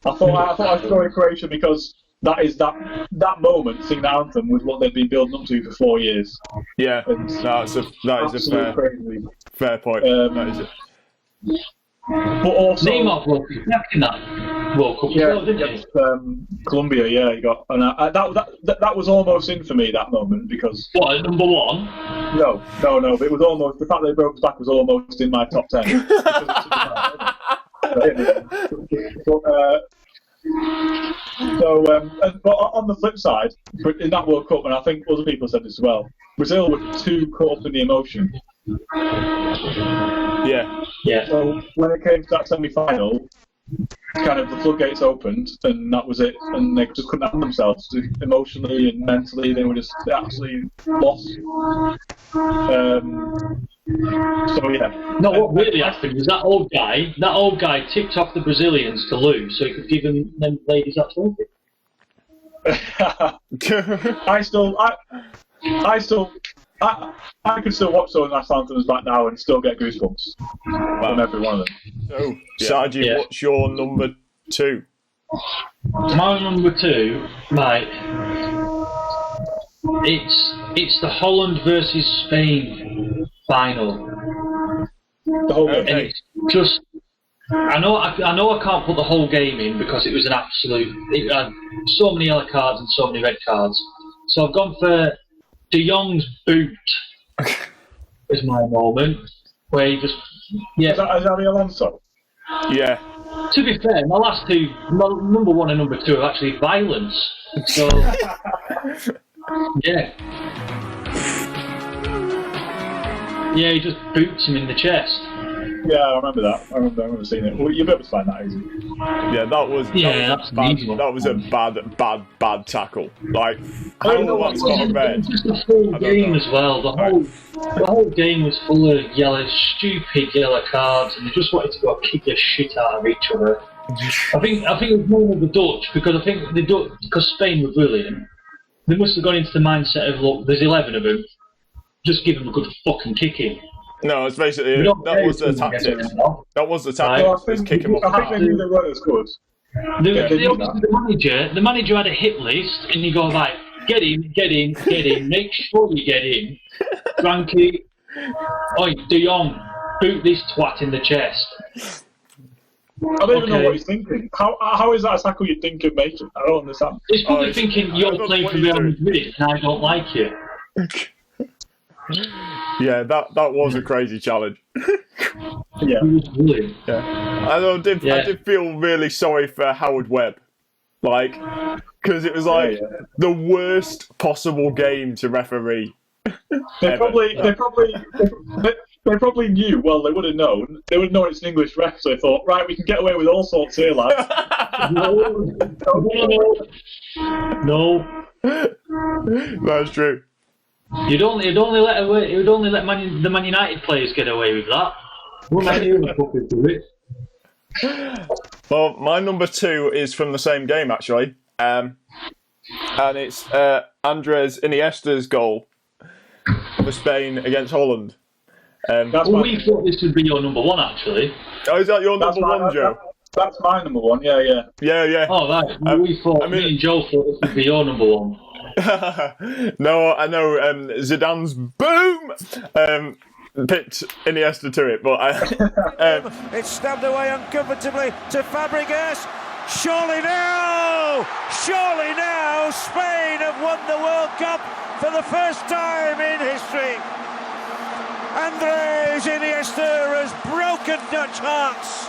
I thought I was going Croatia because that is that moment. Singing the anthem was what they'd been building up to for 4 years. Yeah, and that is a fair point. That is it. But also, Neymar broke his neck in that World Cup, didn't he? Colombia, yeah, he got, and that was almost in for me that moment because. What, number one? No. But it was almost the fact that he broke his back was almost in my top 10. But on the flip side, in that World Cup, and I think other people said this as well, Brazil were too caught up in the emotion. Yeah. So when it came to that semi-final, kind of the floodgates opened, and that was it. And they just couldn't handle themselves emotionally and mentally. They were just absolutely lost. So yeah. No, what really happened was that old guy tipped off the Brazilians to lose, so he could give them ladies that trophy. I can still watch those national anthems back now and still get goosebumps from every one of them. So, Sargent, what's your number 2? My number 2, mate, it's the Holland versus Spain final. The whole game. And it's just, I know I can't put the whole game in because it was an absolute. It had so many yellow cards and so many red cards. So I've gone for De Jong's boot is my moment where he just Is that Alonso? Yeah. To be fair, my last two, number 1 and number 2, are actually violence. So yeah, he just boots him in the chest. Yeah, I remember that. I remember seeing it. Well, you'll be able to find that easy. Yeah, that was a bad tackle. Like, how that's got a red? Just the whole game as well. The whole game was full of stupid yellow cards, and they just wanted to go kick the shit out of each other. I think it was more of the Dutch because Spain were brilliant. They must have gone into the mindset of, look, there's 11 of them. Just give them a good fucking kicking. No, it's basically that was the tactic. That was the tactic. Just kick him off. I think they knew they weren't as good. The manager had a hit list, and you go like, get in, make sure you get in. Frankie, De Jong, boot this twat in the chest. I don't even know what he's thinking. How is that a tackle you think of making? I don't understand. He's probably thinking you're playing for Real Madrid and I don't like you. Yeah, that was a crazy challenge. Yeah. I did feel really sorry for Howard Webb, like, because it was like the worst possible game to referee. They probably knew. Well, they would have known. They would have known it's an English ref, so they thought, right, we can get away with all sorts here, lads. No. That's true. You'd only let the Man United players get away with that. What Man United players do it? Well, my number 2 is from the same game actually, and it's Andres Iniesta's goal for Spain against Holland. We thought this would be your number 1 actually. Oh, is that your number 1, Joe? That's my number 1. Yeah. Oh, right. Me and Joe thought this would be your number 1. No, I know Zidane's boom picked Iniesta to it, but it's stabbed away uncomfortably to Fabregas. Surely now, Spain have won the World Cup for the first time in history. Andres Iniesta has broken Dutch hearts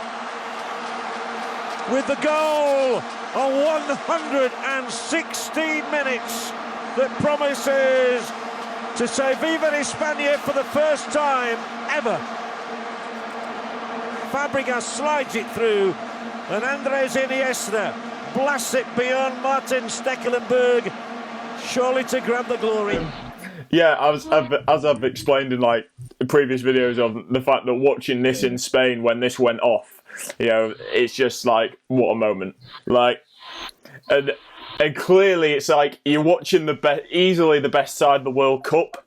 with the goal on 116 minutes that promises to say Viva España for the first time ever. Fabregas slides it through, and Andres Iniesta blasts it beyond Martin Stekelenburg. surely to grab the glory. Yeah, as I've explained in like previous videos of the fact that watching this in Spain when this went off, it's just like what a moment. Like, and clearly it's like you're watching easily the best side of the World Cup.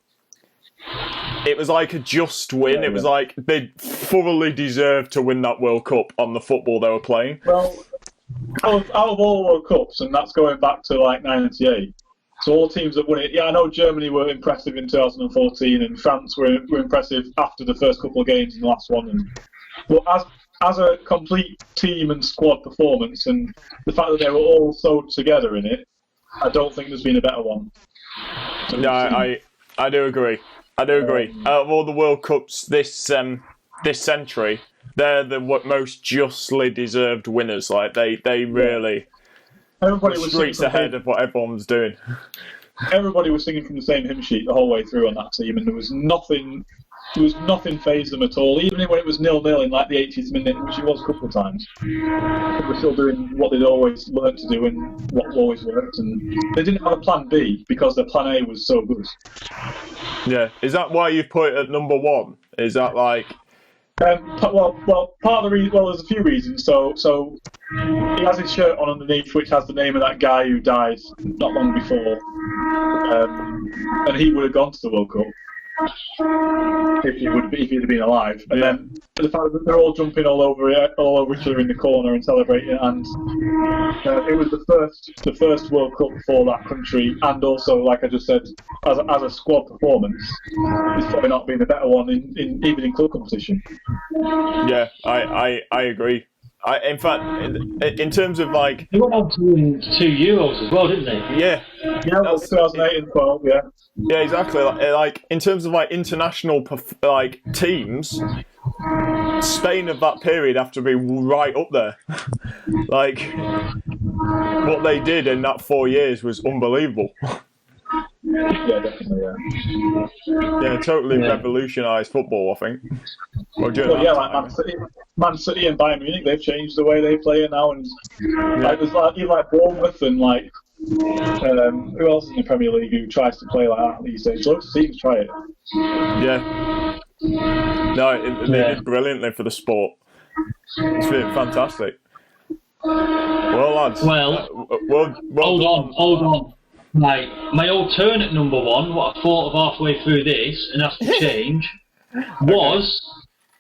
It was like a just win. It was like they thoroughly deserved to win that World Cup on the football they were playing. Well, out of all World Cups, and that's going back to like '98. So all teams that won it, I know Germany were impressive in 2014, and France were impressive after the first couple of games in the last one. But as a complete team and squad performance, and the fact that they were all so together in it, I don't think there's been a better one. No, I do agree. Out of all the World Cups this century, they're the most justly deserved winners. Like they really. Everybody was streets ahead of what everyone was doing. Everybody was singing from the same hymn sheet the whole way through on that team, and there was nothing phased them at all. Even when it was 0-0 in like the 80th minute, which it was a couple of times, they were still doing what they'd always learned to do and what always worked. And they didn't have a plan B because their plan A was so good. Yeah, is that why you've put it at number 1? Is that like? Well, part of the reason. Well, there's a few reasons. So he has his shirt on underneath, which has the name of that guy who died not long before, and he would have gone to the World Cup if he'd have been alive. And then the fact that they're all jumping all over each other in the corner and celebrating, and it was the first World Cup for that country, and also, like I just said, as a squad performance, it's probably not been a better one even in club competition. Yeah, I agree. In fact, in terms of like, they went on to win 2 Euros as well, didn't they? Yeah, that's 2008 and 12. Yeah. Yeah, exactly. Like in terms of like international like teams, Spain of that period have to be right up there. Like what they did in that 4 years was unbelievable. Yeah, definitely. Yeah, totally revolutionised football, I think. Well, like Man City and Bayern Munich, they've changed the way they play it now, and like there's like even like Bournemouth and like who else is in the Premier League who tries to play like that these days? Loads of teams try it. Yeah. No, they did brilliantly for the sport. It's been fantastic. Well, lads. Hold on. My alternate number 1, what I thought of halfway through this, and has to change, was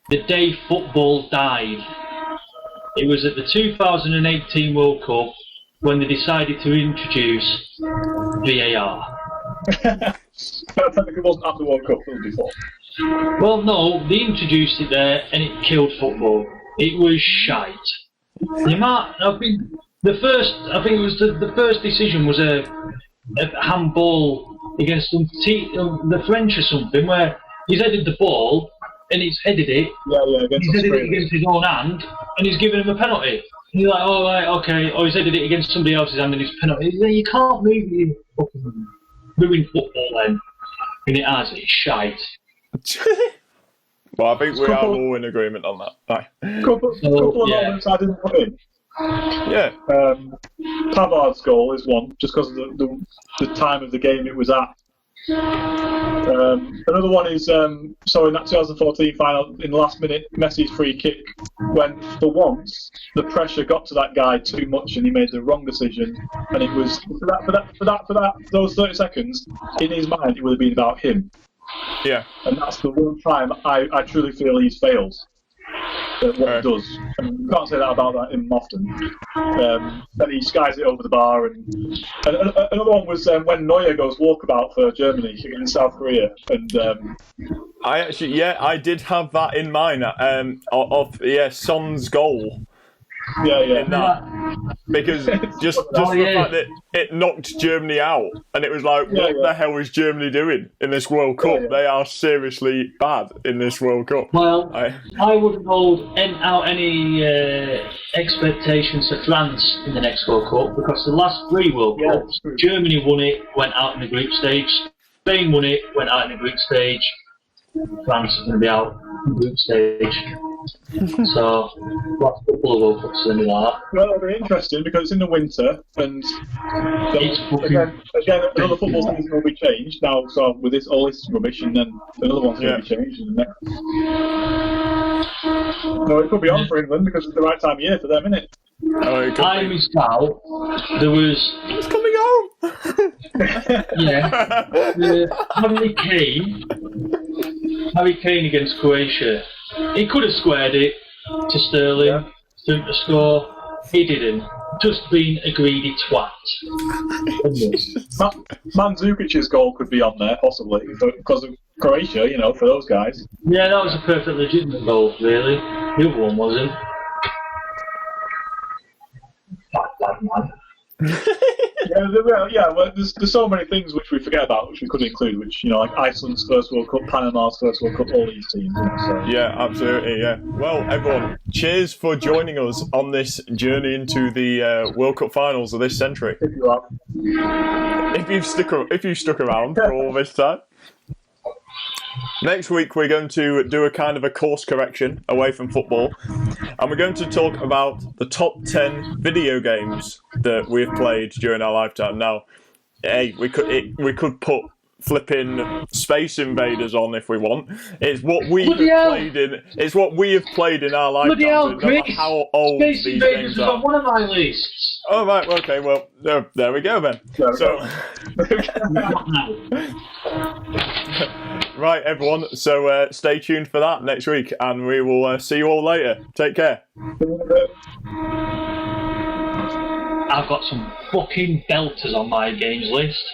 the day football died. It was at the 2018 World Cup when they decided to introduce VAR. That technically wasn't after the World Cup, it was before. Well, no, they introduced it there and it killed football. It was shite. The first decision was a handball against the French or something, where he's headed the ball and he's headed it. He's headed it against his own hand and he's giving him a penalty. And you're like, oh right, okay. Or he's headed it against somebody else's hand and it's penalty. You can't really ruin football then. And it has. It's shite. Well, I think we are all in agreement on that. Right. Couple of moments I didn't put in. Yeah. Pavard's goal is one, just because of the time of the game it was at. Another one is in that 2014 final, in the last minute, Messi's free kick, when for once the pressure got to that guy too much and he made the wrong decision, and it was for those 30 seconds in his mind it would have been about him. Yeah. And that's the one time I truly feel he's failed at what he does. And you can't say that about him often. And he skies it over the bar. And another one was when Neuer goes walkabout for Germany against South Korea. And I did have that in mind. Son's goal. Yeah. In that. Because just the fact that it knocked Germany out, and it was like, what the hell is Germany doing in this World Cup? They are seriously bad in this World Cup. Well, I wouldn't hold out any expectations for France in the next World Cup, because the last 3 World Cups, Germany won it, went out in the group stage. Spain won it, went out in the group stage. France is going to be out in the group stage. So, last couple of World Cups and like that. Well, it'll be interesting because it's in the winter, and again, another football season will be changed now. So with all this rubbish, and then another one's going to be changed. In the next. So it could be on for England because it's the right time of year for them, isn't it? I missed out. There was. It's coming home. Harry Kane against Croatia. He could have squared it to Sterling to score. He didn't. Just being a greedy twat. Mandzukic's goal could be on there possibly because of Croatia. For those guys. Yeah, that was a perfect legitimate goal. Really, the other one wasn't. Bad man. Well, there's so many things which we forget about, which we could include, which like Iceland's first World Cup, Panama's first World Cup, all these teams. So. Yeah, absolutely. Yeah. Well, everyone, cheers for joining us on this journey into the World Cup finals of this century. If you've stuck around for all this time. Next week we're going to do a kind of a course correction away from football, and we're going to talk about the top 10 video games that we've played during our lifetime. Now, hey, we could put flipping Space Invaders on if we want. It's what we have played in. It's what we have played in our lifetime. No matter how old Space these Invaders games was are. on one of my lists. Oh right, okay. Well, there we go then. So. Right, everyone. So stay tuned for that next week, and we will see you all later. Take care. I've got some fucking belters on my games list.